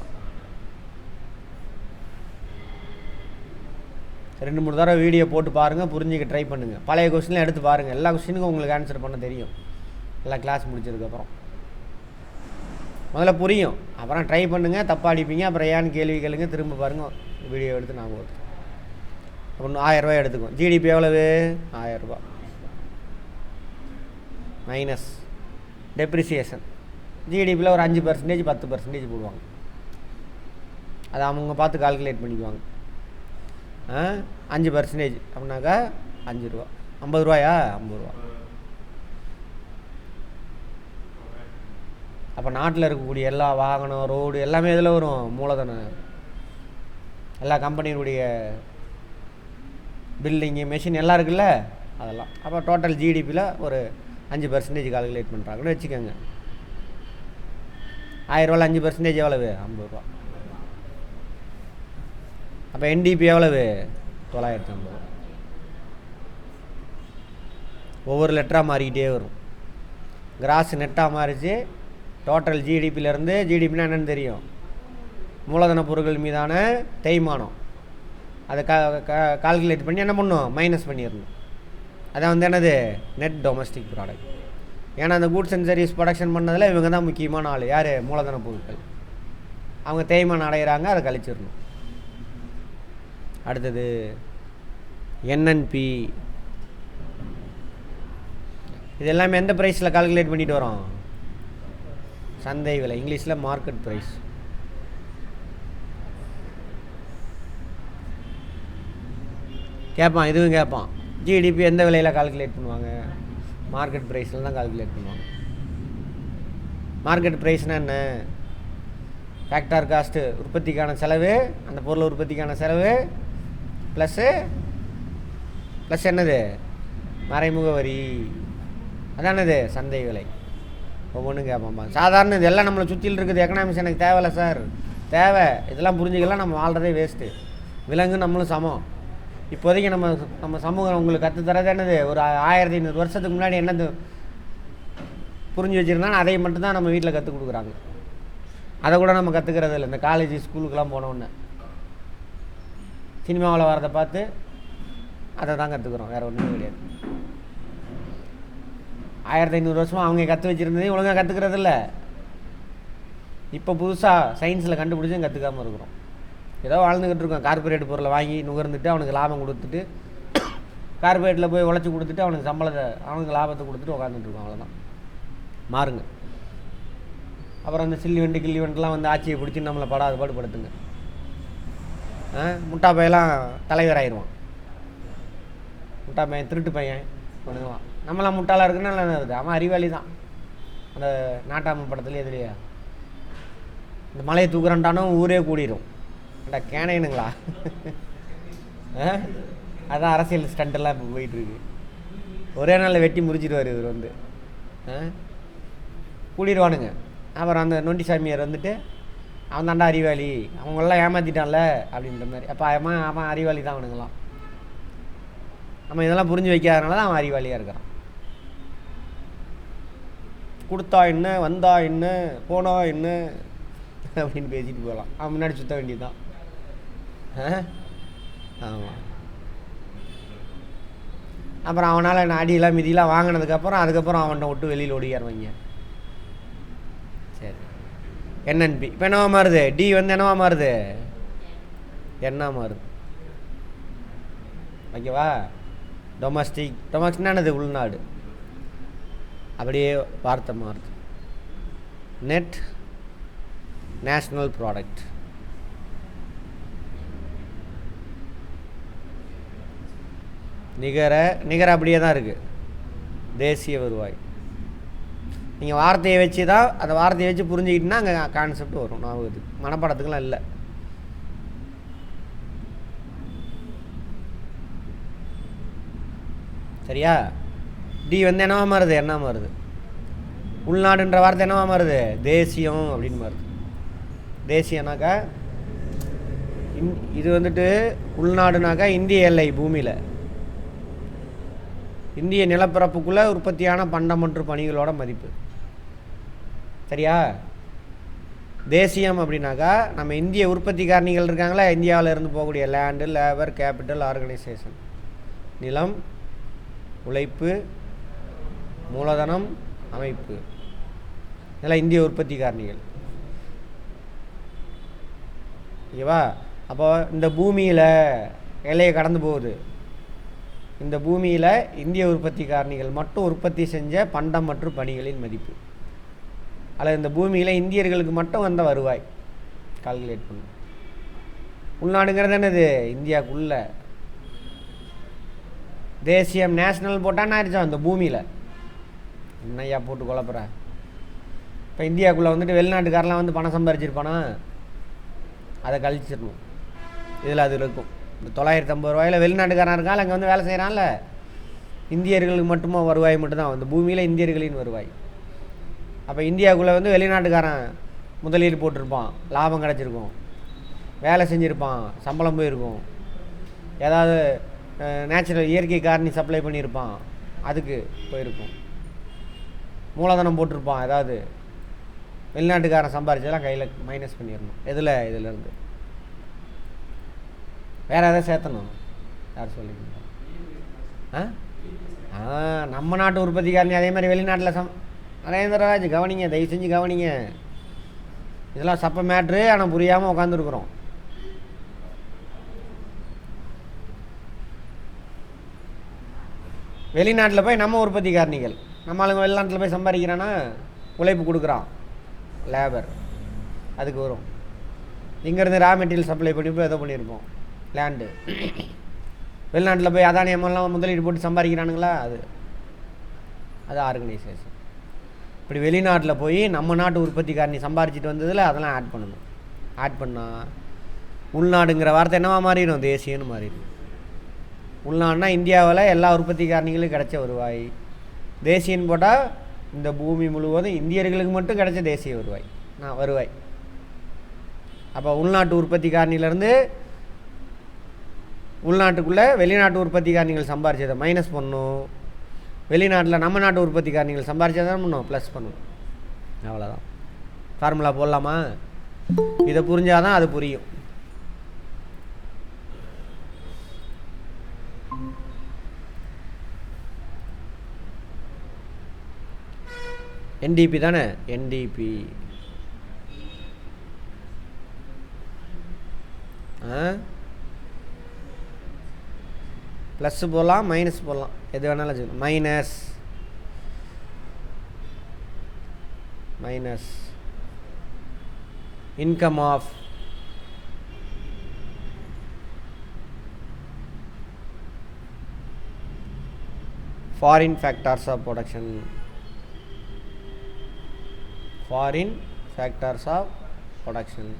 2-3 தடவை வீடியோ போட்டு பாருங்கள், புரிஞ்சுக்க ட்ரை பண்ணுங்கள். பழைய கொஸ்டின்லாம் எடுத்து பாருங்கள், எல்லா கொஸ்டினுக்கும் உங்களுக்கு ஆன்சர் பண்ண தெரியும். எல்லா கிளாஸ் முடிச்சதுக்கப்புறம் முதல்ல புரியும், அப்புறம் ட்ரை பண்ணுங்கள். தப்பாக அடிப்பீங்க, அப்புறம் ஏன்னு கேள்வி கேளுங்க, திரும்ப பாருங்கள், வீடியோ எடுத்து நான் போட்டு. ஒன்று 1000 ரூபாய் எடுத்துக்கும். ஜிடிபி எவ்வளவு? 1000 ரூபா மைனஸ் டெப்ரிசியேஷன். ஜிடிபியில் ஒரு 5%, 10% போடுவாங்க. அதை அவங்க பார்த்து கால்குலேட் பண்ணிக்குவாங்க. 5% அப்படின்னாக்கா 5 ரூபா. 50 ரூபாயா? 50 ரூபா. அப்போ நாட்டில் இருக்கக்கூடிய எல்லா வாகனம், ரோடு எல்லாமே இதில் வரும், மூலதனம். எல்லா கம்பெனியினுடைய பில்டிங்கு, மெஷின் எல்லாம் இருக்குல்ல, அதெல்லாம். அப்போ டோட்டல் ஜிடிபியில் ஒரு 5% கால்குலேட் பண்ணுறாங்கன்னு வச்சுக்கோங்க. 1000 ரூபாயில் 5% எவ்வளவு? 50 ரூபா. அப்போ என்டிபி எவ்வளவு? 950. ஒவ்வொரு லெட்டராக மாறிக்கிட்டே வரும். கிராஸ் நெட்டாக மாறிச்சு. டோட்டல் ஜிடிபியிலேருந்து, ஜிடிபின்னா என்னென்னு தெரியும், மூலதன பொருட்கள் மீதான தேய்மானம். அதை கால்குலேட் பண்ணி என்ன பண்ணணும், மைனஸ் பண்ணிடணும். அதான் வந்து என்னது, நெட் டொமஸ்டிக் ப்ராடக்ட். ஏன்னா அந்த கூட்ஸ் அண்ட் சர்வீஸ் ப்ரொடக்ஷன் பண்ணதில் இவங்க தான் முக்கியமான ஆள். யார்? மூலதன பொருட்கள். அவங்க தேய்மானம் அடைகிறாங்க, அதை கழிச்சிடணும். அடுத்தது என்என்பி. இது எல்லாமே எந்த ப்ரைஸில் கால்குலேட் பண்ணிட்டு வரோம்? சந்தை விலை, இங்கிலீஷில் மார்க்கெட் ப்ரைஸ். கேட்பான், இதுவும் கேட்பான். ஜிடிபி எந்த விலையில் கால்குலேட் பண்ணுவாங்க? மார்க்கெட் ப்ரைஸில் தான் கால்குலேட் பண்ணுவாங்க. மார்க்கெட் ப்ரைஸ்னால் என்ன? ஃபேக்டர் காஸ்ட்டு, உற்பத்திக்கான செலவு, அந்த பொருள் உற்பத்திக்கான செலவு ப்ளஸ்ஸு என்னது, மறைமுக வரி. அதானது சந்தை விலை. ஒவ்வொன்றும் கேட்பான். சாதாரண இதெல்லாம் நம்மளை சுற்றியில் இருக்குது. எக்கனாமிக்ஸ் எனக்கு தேவையில்ல சார். தேவை, இதெல்லாம் புரிஞ்சுக்கலாம், நம்ம வாழ்கிறதே வேஸ்ட்டு. விலங்கு நம்மளும் சமம். இப்போதைக்கு நம்ம சமூகம் உங்களுக்கு கற்றுத்தரது என்னது, ஒரு 1500 வருஷத்துக்கு முன்னாடி என்னது புரிஞ்சு வச்சுருந்தாலும் அதை மட்டும்தான் நம்ம வீட்டில் கற்றுக் கொடுக்குறாங்க. அதை கூட நம்ம கற்றுக்கிறது இல்லை. இந்த காலேஜ் ஸ்கூலுக்கெலாம் போனோன்னே சினிமாவில் வரதை பார்த்து அதை தான் கற்றுக்குறோம், வேறு ஒன்றுமே கிடையாது. 1500 வருஷமாக அவங்க கற்று வச்சுருந்ததையும் ஒழுங்காக கற்றுக்கிறது இல்லை. இப்போ புதுசாக சயின்ஸில் கண்டுபிடிச்சும் கற்றுக்காமல் இருக்கிறோம். ஏதோ வாழ்ந்துக்கிட்டு இருக்கோம். கார்பரேட் பொருளை வாங்கி நுகர்ந்துட்டு அவனுக்கு லாபம் கொடுத்துட்டு, கார்பரேட்டில் போய் உழைச்சி கொடுத்துட்டு அவனுக்கு சம்பளத்தை, அவனுக்கு லாபத்தை கொடுத்துட்டு உட்காந்துட்டுருக்கோம். அவ்வளோதான். மாறுங்க. அப்புறம் அந்த சில்லி வண்டி கில்லி வண்டிலாம் வந்து ஆட்சியை பிடிச்சி நம்மளை படாத பாடுபடுத்துங்க. முட்டா பையெல்லாம் தலைவர் ஆயிடுவான். முட்டா பையன், திருட்டு பையன் பண்ணுவான். நம்மளாம் முட்டாளாக இருக்குன்னா நல்லா இருக்குது. அவன் அறிவாளி தான். அந்த நாட்டாம படத்துலேயே எதுலையா இந்த மலையை தூக்குறான்ட்டானும் ஊரே கூடிடும். அண்டா கேனைனுங்களா? அதான் அரசியல் ஸ்டண்டெல்லாம் இப்போ போயிட்டுருக்கு. ஒரே நாளில் வெட்டி முறிச்சிடுவார் இவர் வந்து. கூடிடுவானுங்க. அப்புறம் அந்த நொண்டி சாமியார் வந்துட்டு அவன் தாண்டா அறிவாளி, அவங்களெல்லாம் ஏமாற்றிட்டான்ல அப்படின்ற மாதிரி. அப்போ அவன் அறிவாளி தான். அவனுங்களாம் நம்ம இதெல்லாம் புரிஞ்சு வைக்காதனால தான் அவன் அறிவாளியாக இருக்கிறான். கொடுத்தா என்ன, வந்தா என்ன, போனா என்ன அப்படின்னு பேசிட்டு போகலாம். அவன் முன்னாடி சுற்ற வேண்டியதுதான். ஆமாம். அப்புறம் அவனால் அடியெல்லாம் மிதியெல்லாம் வாங்கினதுக்கப்புறம் அதுக்கப்புறம் அவன்கிட்ட விட்டு வெளியில் ஓடியாருவாங்க. சரி, என்என்பி இப்போ என்னவா மாறுது? டி வந்து என்னவா மாறுது? என்ன மாறுது? ஓகேவா? டொமஸ்டிக். டொமஸ்டிக்னானது உள்நாடு. அப்படியே வார்த்தை மாறுது. Net national product. நிகர அப்படியே தான் இருக்குது. தேசிய வருவாய். நீங்கள் வார்த்தையை வச்சு தான், அந்த வார்த்தையை வச்சு புரிஞ்சுக்கிட்டுனா அங்கே கான்செப்ட் வரும். நான் இது மனப்பாடத்துக்கெலாம் இல்லை. சரியா? டி வந்து என்னவா மாறுது? என்ன மாறுது? உள்நாடுன்ற வார்த்தை என்னவா மாறுது? தேசியம் அப்படின்னு மாறுது. தேசியனாக்கா இது வந்துட்டு உள்நாடுனாக்கா இந்திய எல்லை, பூமியில் இந்திய நிலப்பரப்புக்குள்ளே உற்பத்தியான பண்டம் மற்றும் பணிகளோட மதிப்பு. சரியா? தேசியம் அப்படின்னாக்கா நம்ம இந்திய உற்பத்தி காரணிகள் இருக்காங்களா, இந்தியாவில் இருந்து போகக்கூடிய லேண்டு, லேபர், கேபிட்டல், ஆர்கனைசேஷன், நிலம், உழைப்பு, மூலதனம், அமைப்பு, இதெல்லாம் இந்திய உற்பத்தி காரணிகள். ஓகேவா? அப்போ இந்த பூமியில் எல்லையை கடந்து போகுது. இந்த பூமியில் இந்திய உற்பத்தி காரணிகள் மட்டும் உற்பத்தி செஞ்ச பண்டம் மற்றும் பணிகளின் மதிப்பு, அல்லது இந்த பூமியில் இந்தியர்களுக்கு மட்டும் வந்த வருவாய் கால்குலேட் பண்ணும். உள்நாடுங்கிறது என்னது? இந்தியாவுக்குள்ள. தேசியம் நேஷ்னல் போட்டான்னு ஆயிடுச்சா அந்த பூமியில். என்னையா போட்டு குழப்புற? இப்போ இந்தியாவுக்குள்ளே வந்துட்டு வெளிநாட்டுக்காரெலாம் வந்து பணம் சம்பாரிச்சிருப்பானா, அதை கழிச்சிடணும். இதில் அது இருக்கும். இந்த 950 ரூபாயில் வெளிநாட்டுக்காரன் இருக்கான், அங்கே வந்து வேலை செய்கிறான்ல, இந்தியர்களுக்கு மட்டுமா வருவாய் மட்டும்தான் அந்த பூமியில் இந்தியர்களின் வருவாய். அப்போ இந்தியாவுக்குள்ளே வந்து வெளிநாட்டுக்காரன் முதலீடு போட்டிருப்பான், லாபம் கிடச்சிருக்கும், வேலை செஞ்சுருப்பான், சம்பளம் போயிருக்கும், ஏதாவது நேச்சுரல் இயற்கை காரணி சப்ளை பண்ணியிருப்பான், அதுக்கு போயிருக்கும், மூலதனம் போட்டிருப்பான், ஏதாவது வெளிநாட்டுக்காரன் சம்பாரிச்சதெல்லாம் கையில் மைனஸ் பண்ணிடணும். இதிலேருந்து வேறு எதாவது சேர்த்தணும். யார் சொல்லிங்க? நம்ம நாட்டு உற்பத்திக்காரனி அதே மாதிரி வெளிநாட்டில் நரேந்திரராஜ் கவனிங்க, தயவு செஞ்சு கவனிங்க. இதெல்லாம் சப்ப மேட்ரு, ஆனால் புரியாமல் உட்காந்துருக்குறோம். வெளிநாட்டில் போய் நம்ம உற்பத்தி காரணிகள், நம்ம ஆளுங்க வெளிநாட்டில் போய் சம்பாதிக்கிறான்னா உழைப்பு கொடுக்குறான், லேபர், அதுக்கு வரும். இங்கேருந்து ரா மெட்டீரியல் சப்ளை பண்ணி போய் ஏதோ பண்ணியிருப்போம், லேண்டு. வெளிநாட்டில் போய் அதானி எம்எல்லாம் முதலீடு போட்டு சம்பாதிக்கிறானுங்களா, அது ஆர்கனைசேஷன். இப்படி வெளிநாட்டில் போய் நம்ம நாட்டு உற்பத்தி காரணி சம்பாரிச்சிட்டு வந்ததில் அதெல்லாம் ஆட் பண்ணணும். ஆட் பண்ணால் உள்நாடுங்கிற வார்த்தை என்னவா மாறிடும்? தேசியன்னு மாறிடும். உள்நாடுனா இந்தியாவில் எல்லா உற்பத்தி காரணிகளும் கிடைச்ச வருவாய். தேசியன்னு போட்டால் இந்த பூமி முழுவதும் இந்தியர்களுக்கு மட்டும் கிடைச்ச தேசிய வருவாய். அப்போ உள்நாட்டு உற்பத்தி காரணியிலேருந்து உள்நாட்டுக்குள்ளே வெளிநாட்டு உற்பத்தி காரணிகள் சம்பாரிச்சதை மைனஸ் பண்ணணும், வெளிநாட்டில் நம்ம நாட்டு உற்பத்தி காரணிகள் சம்பாரிச்சதை பண்ணணும் ப்ளஸ் பண்ணணும். அவ்வளோதான். ஃபார்முலா போடலாமா? இதை புரிஞ்சாதான் அது புரியும். என்டிபி தானே? என்டிபி ப்ளஸ் போடலாம், மைனஸ் போடலாம், எது வேணாலும் வச்சுக்கலாம். Minus income of foreign factors of production. Foreign factors of production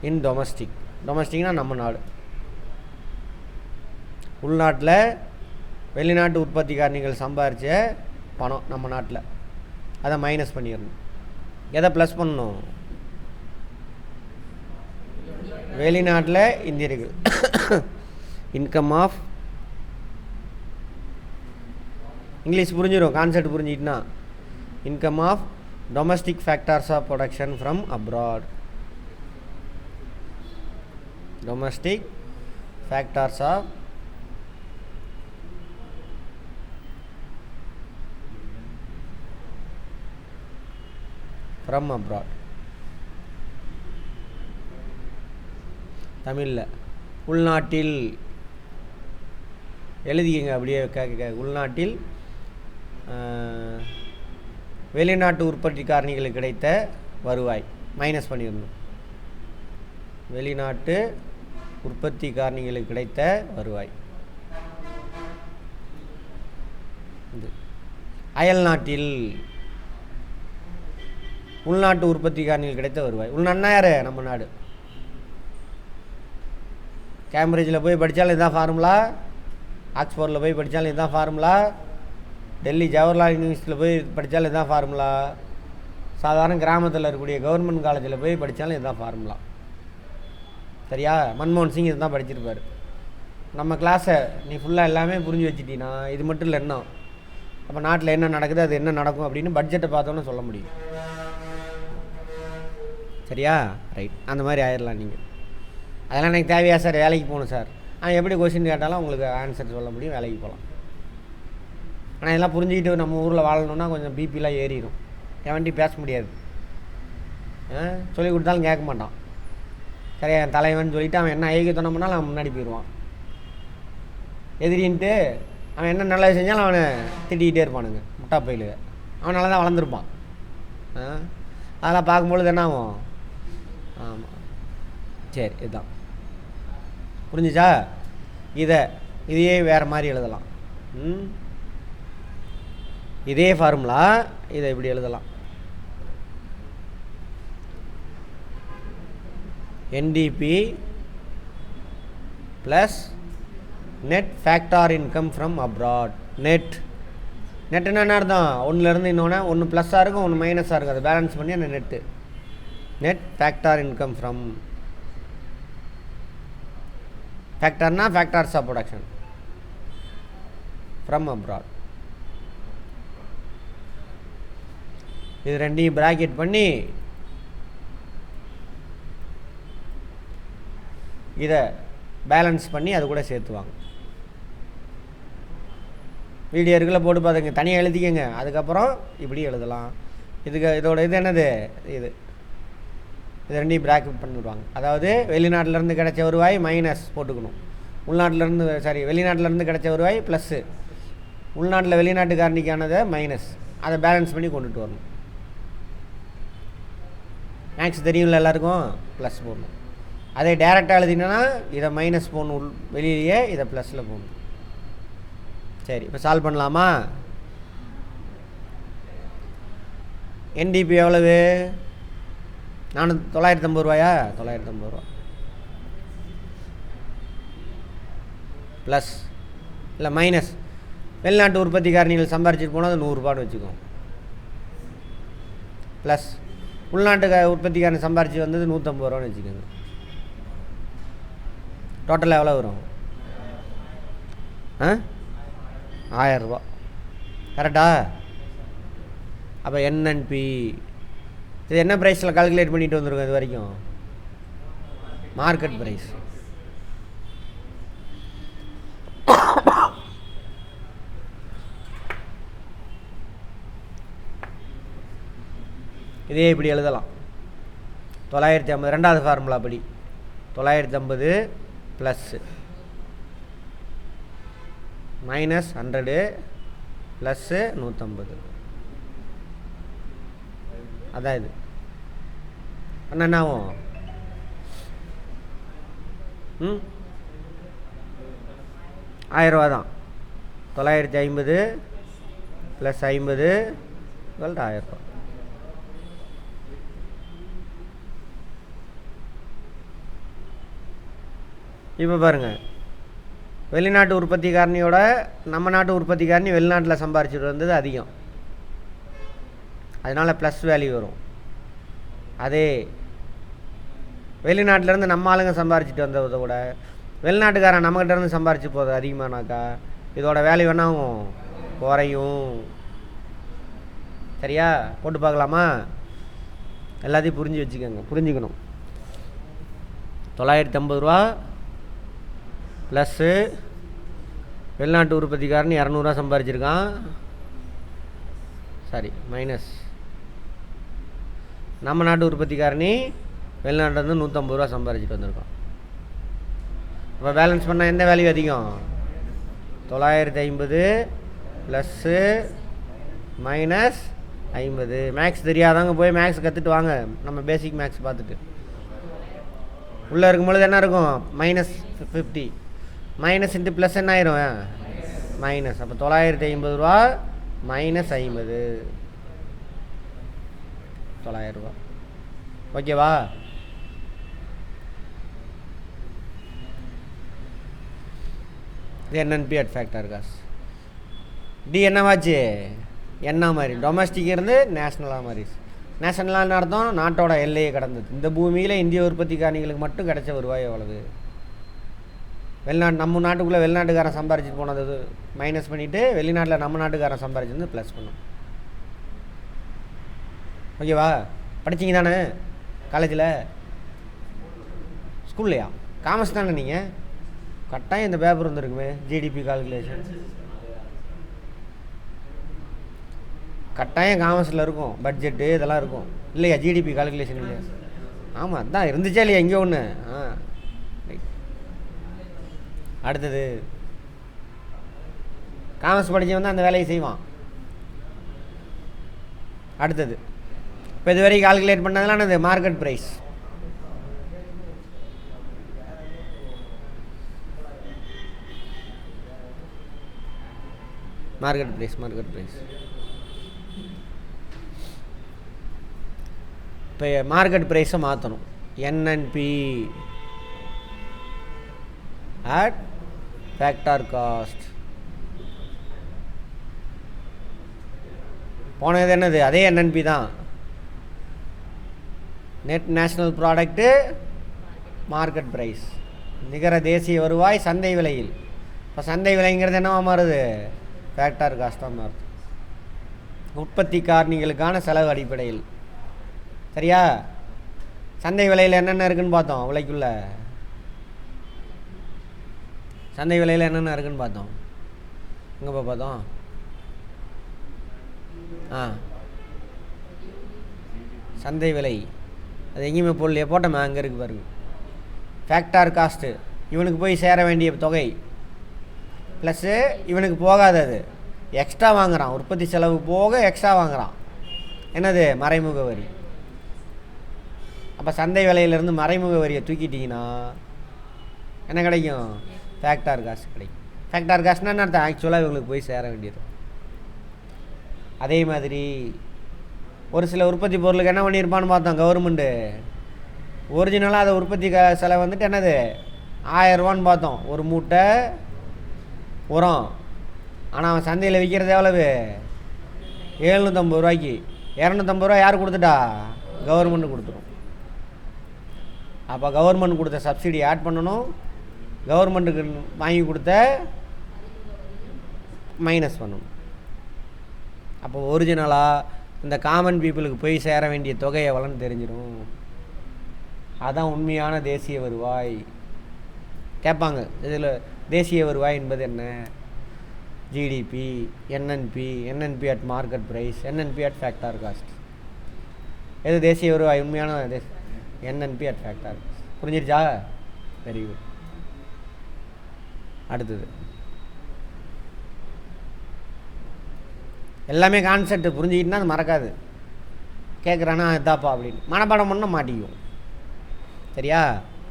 in domestic. டொமஸ்டிக்னா நம்ம நாடு. உள்நாட்டில் வெளிநாட்டு உற்பத்தி காரணிகள் சம்பாரித்த பணம் நம்ம நாட்டில், அதை மைனஸ் பண்ணிடணும். எதை ப்ளஸ் பண்ணணும்? வெளிநாட்டில் இந்தியர்கள். இன்கம் ஆஃப், இங்கிலீஷ் புரிஞ்சிடும், கான்செப்ட் புரிஞ்சிட்டுனா. Income of domestic factors of production from abroad. Domestic factors of from abroad. தமிழில் உள்நாட்டில் எழுதிக்கங்க, அப்படியே கேட்க. உள்நாட்டில் வெளிநாட்டு உற்பத்தி காரணிகளுக்கு கிடைத்த வருவாய் மைனஸ் பண்ணிடணும். வெளிநாட்டு உற்பத்தி காரணிகளுக்கு கிடைத்த வருவாய். இது அயல் நாட்டில் உள்நாட்டு உற்பத்தி காரணிகள் கிடைத்த வருவாய். உள்நாடுனா யார்? நம்ம நாடு. கேம்பிரிட்ஜில் போய் படித்தாலும் இதுதான் ஃபார்முலா, ஆக்ஸ்போர்டில் போய் படித்தாலும் இதுதான் ஃபார்முலா, டெல்லி ஜவஹர்லால் யூனிவர்சிட்டியில் போய் படித்தாலும் இதுதான் ஃபார்முலா, சாதாரண கிராமத்தில் இருக்கக்கூடிய கவர்மெண்ட் காலேஜில் போய் படித்தாலும் இதுதான் ஃபார்முலா. சரியா? மன்மோகன் சிங் இதுதான் படிச்சிருப்பார். நம்ம கிளாஸை நீ ஃபுல்லாக எல்லாமே புரிஞ்சு வச்சுட்டீங்கன்னா இது மட்டும் இல்லை, என்ன அப்போ நாட்டில் என்ன நடக்குது, அது என்ன நடக்கும் அப்படின்னு பட்ஜெட்டை பார்த்தோன்னு சொல்ல முடியும். சரியா? ரைட். அந்த மாதிரி ஆயிடலாம் நீங்கள். அதெல்லாம் எனக்கு தேவையா சார்? வேலைக்கு போகணும் சார். எப்படி கொஸ்டின் கேட்டாலும் உங்களுக்கு ஆன்சர் சொல்ல முடியும், வேலைக்கு போகலாம். ஆனால் இதெல்லாம் புரிஞ்சுக்கிட்டு நம்ம ஊரில் வாழணுன்னா கொஞ்சம் பிபிலாம் ஏறிடும். எவன்ட்டி பேச முடியாது, சொல்லி கொடுத்தாலும் கேட்க மாட்டான். சரியா? என் தலைவன் சொல்லிவிட்டு அவன் என்ன ஐக்கிய சொன்னோம்னாலும் அவன் முன்னாடி போயிடுவான். எதிரின்ட்டு அவன் என்ன நல்லது செஞ்சாலும் அவனை திட்டிக்கிட்டே இருப்பானுங்க, முட்டா பயிலுங்க. அவனால தான் வளர்ந்துருப்பான். அதெல்லாம் பார்க்கும்பொழுது என்ன ஆகும்? ஆமாம், சரி, இதுதான் புரிஞ்சிச்சா? இதையே வேறு மாதிரி எழுதலாம். இதே ஃபார்முலா இதை இப்படி எழுதலாம். NDP plus net factor income from abroad. நெட்டுன்னா என்ன அர்த்தம்? ஒன்றுலேருந்து இன்னொன்று, ஒன்று ப்ளஸ்ஸாக இருக்கும், ஒன்று மைனஸாக இருக்கும். அதை பேலன்ஸ் பண்ணி அந்த நெட் ஃபேக்டார் இன்கம் ஃப்ரம், ஃபேக்டர்னா factors of production from abroad. இது ரெண்டையும் பிராக்கெட் பண்ணி இதை பேலன்ஸ் பண்ணி அது கூட சேர்த்துவாங்க. வீடியோ இருக்குள்ள போட்டு பார்த்துங்க, தனியாக எழுதிக்கங்க. அதுக்கப்புறம் இப்படி எழுதலாம். இதோட இது என்னது? இது ரெண்டையும் பிராக்கெட் பண்ணிவிடுவாங்க. அதாவது வெளிநாட்டிலேருந்து கிடைச்ச வருவாய் மைனஸ் போட்டுக்கணும், வெளிநாட்டிலேருந்து கிடைச்ச வருவாய் ப்ளஸ்ஸு, உள்நாட்டில் வெளிநாட்டு காரணிக்கானதை மைனஸ், அதை பேலன்ஸ் பண்ணி கொண்டுட்டு வரணும். மேக்ஸ் தெரியும்ல எல்லாருக்கும்? ப்ளஸ் போடணும். அதே டேரெக்டாக எழுதினா இதை மைனஸ் போடணும், வெளியிலேயே இதை ப்ளஸில் போடணும். சரி, இப்போ சால்வ் பண்ணலாமா? என்டிபி எவ்வளவு? 950 ரூபாயா? 950 ரூபா ப்ளஸ் இல்லை மைனஸ், வெளிநாட்டு உற்பத்தி காரணிகள் சம்பாரிச்சிட்டு போனால் அது 100 ரூபான்னு வச்சுக்கோம். ப்ளஸ் உள்நாட்டு உற்பத்தி காரணி சம்பாரிச்சு வந்தது 150 ரூபான்னு வச்சுக்கோங்க. டோட்டலாக எவ்வளோ வரும்? 1000 ரூபா. கரெக்டா? அப்போ என்என்பி இது என்ன ப்ரைஸில் கால்குலேட் பண்ணிட்டு வந்துருக்கோம் இது வரைக்கும்? Market price. இதே இப்படி எழுதலாம். 950, ரெண்டாவது ஃபார்முலா படி 950 ப்ளஸ் மைனஸ் 100 ப்ளஸ்ஸு 150. அதான் இது. அண்ணா என்ன ஆகும்? 1000 ரூபா தான். 950 ப்ளஸ் 50 1000 ரூபா. இப்போ பாருங்கள், வெளிநாட்டு உற்பத்தி காரணியோட நம்ம நாட்டு உற்பத்தி காரணி வெளிநாட்டில் சம்பாரிச்சிட்டு வந்தது அதிகம், அதனால் ப்ளஸ் வேல்யூ வரும். அதே வெளிநாட்டிலேருந்து நம்ம ஆளுங்க சம்பாரிச்சிட்டு வந்ததை விட வெளிநாட்டுக்காரன் நம்மகிட்ட இருந்து சம்பாரிச்சு போகுது அதிகமானாக்கா இதோட வேல்யூ என்ன ஆகும்? குறையும். சரியா? போட்டு பார்க்கலாமா? எல்லாத்தையும் புரிஞ்சுக்கணும். 950 ரூபா ப்ளஸ்ஸு வெளிநாட்டு உற்பத்திக்காரன் 200 சம்பாரிச்சிருக்கான். சாரி, மைனஸ் நம்ம நாட்டு உற்பத்திக்காரனி வெளிநாட்டிலேருந்து 150 ரூபா சம்பாரிச்சிட்டு வந்திருக்கோம். இப்போ பேலன்ஸ் பண்ணால் எந்த வேல்யூ அதிகம்? 950 ப்ளஸ்ஸு மைனஸ் 50. மேக்ஸ் தெரியாதவங்க போய் மேக்ஸ் கற்றுட்டு வாங்க. நம்ம பேசிக் மேக்ஸ் பார்த்துட்டு உள்ளே இருக்கும்பொழுது என்ன இருக்கும்? -50. மைனஸ் இன்ட்டு ப்ளஸ் என்ன ஆயிரும்? மைனஸ். அப்போ 950 ரூபா மைனஸ் 50. 900 ரூபா. ஓகேவா? இது NNP அட் ஃபேக்டர் காஸ். டி என்னவாச்சு? என்ன மாதிரி டொமஸ்டிக் இருந்து நேஷ்னலாக மாதிரி. நேஷனலாக அர்த்தம் நாட்டோட எல்லையை கடந்தது. இந்த பூமியில் இந்திய உற்பத்திக்காரணிகளுக்கு மட்டும் கிடைச்ச வருவாய் எவ்வளவு? வெளிநாட்டு நம்ம நாட்டுக்குள்ளே வெளிநாட்டுக்காரன் சம்பாரிச்சிட்டு போனது மைனஸ் பண்ணிவிட்டு வெளிநாட்டில் நம்ம நாட்டுக்காரன் சம்பாரிச்சிருந்து ப்ளஸ் பண்ணும். ஓகேவா? படிச்சிங்க தானே காலேஜில்? ஸ்கூல்லையா? காமர்ஸ் தானே நீங்கள்? கட்டாயம் இந்த பேப்பர் வந்துருக்குமே, ஜிடிபி கால்குலேஷன். கட்டாயம் காமர்ஸில் இருக்கும், பட்ஜெட்டு இதெல்லாம் இருக்கும் இல்லையா? ஜிடிபி கால்குலேஷன் இல்லையா? ஆமாம், அதான் இருந்துச்சா இல்லையா எங்கே ஒன்று? அடுத்தது காமர்ஸ் படித்தவன் தான் அந்த வேலையை செய்வான். அடுத்தது இப்போ இது வரைக்கும் கால்குலேட் பண்ணதெல்லாம் என்னது? Market price. Market price. இப்போ மார்க்கெட் ப்ரைஸை மாற்றணும். NNP at factor cost. போனது என்னது? அதே NNP தான். Net national product market price, நிகர தேசிய வருவாய் சந்தை விலையில். இப்போ சந்தை விலைங்கிறது என்னவா மாறுது? ஃபேக்டர் காஸ்ட்டாக மாறுது. உற்பத்தி காரணிகளுக்கான செலவு அடிப்படையில். சரியா? சந்தை விலையில் என்னென்ன இருக்குன்னு பார்த்தோம். விலைக்குள்ள சந்தை விலையில் என்னென்ன இருக்குன்னு பார்த்தோம். எங்கே பார்த்தோம்? சந்தை விலை அது எங்கேயுமே போடலையே, போட்டோமே, அங்கே இருக்குது பாருங்க. ஃபேக்டர் காஸ்ட்டு இவனுக்கு போய் சேர வேண்டிய தொகை ப்ளஸ்ஸு இவனுக்கு போகாதது எக்ஸ்ட்ரா வாங்குகிறான். உற்பத்தி செலவு போக எக்ஸ்ட்ரா வாங்குகிறான். என்னது? மறைமுக வரி. அப்போ சந்தை விலையிலேருந்து மறைமுக வரியை தூக்கிட்டிங்கன்னா என்ன கிடைக்கும்? ஃபேக்டர் காஸ்ட் கிடைக்கும். ஃபேக்டர் காஸ்ட்னா என்ன அர்த்தம்? ஆக்சுவலாக இவங்களுக்கு போய் சேர வேண்டியது. அதே மாதிரி ஒரு சில உற்பத்தி பொருளுக்கு என்ன பண்ணியிருப்பான்னு பார்த்தோம். கவர்மெண்ட்டு ஒரிஜினலாக அதை உற்பத்தி செலவு வந்துட்டு என்னது? 1000 ரூபான்னு பார்த்தோம் ஒரு மூட்டை உரம். ஆனால் அவன் சந்தையில் விற்கிறது எவ்வளவு? 750 ரூபாய்க்கு. 250 ரூபா யார் கொடுத்துட்டா? கவர்மெண்ட்டு கொடுத்துரும். அப்போ கவர்மெண்ட் கொடுத்த சப்சிடி ஆட் பண்ணணும், கவர்மெண்ட்டுக்கு வாங்கி கொடுத்த மைனஸ் பண்ணணும். அப்போ ஒரிஜினலாக இந்த காமன் பீப்புளுக்கு போய் சேர வேண்டிய தொகை எவ்வளோன்னு தெரிஞ்சிடும். அதுதான் உண்மையான தேசிய வருவாய். கேட்பாங்க, இதில் தேசிய வருவாய் என்பது என்ன? GDP, NNP at market price, NNP at factor cost. எது தேசிய வருவாய்? உண்மையான NNP அட் ஃபேக்டர். புரிஞ்சிருச்சா? Very good. அடுத்தது எல்லாமே கான்செப்ட் புரிஞ்சுக்கிட்டுனா அது மறக்காது. கேட்குறானா இதாப்பா அப்படின்னு மனப்பாடம் பண்ண மாட்டிக்கும். சரியா?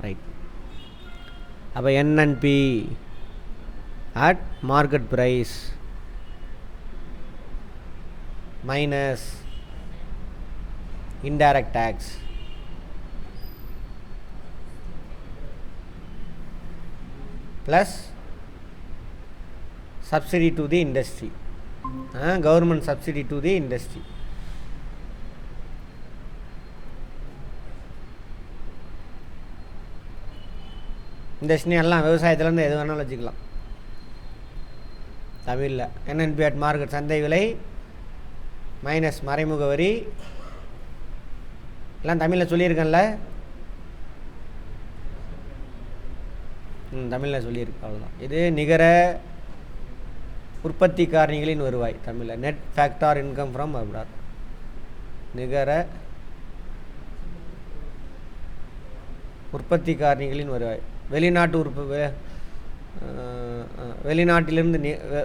ரைட். அப்போ NNP at market price minus indirect tax plus subsidy to the industry. Government subsidy to the industry. இந்த விஷயம் எல்லாம் விவசாயத்துலேருந்து எது வேணாலும் வச்சுக்கலாம். தமிழில் NNP at மார்க்கெட் சந்தை விலை மைனஸ் மறைமுக வரி எல்லாம் தமிழில் சொல்லியிருக்கேன்ல. தமிழில் சொல்லியிருக்கு, அவ்வளோதான். இது நிகர உற்பத்தி காரணிகளின் வருவாய். தமிழில் net factor income from abroad. நிகர உற்பத்தி காரணிகளின் வருவாய்.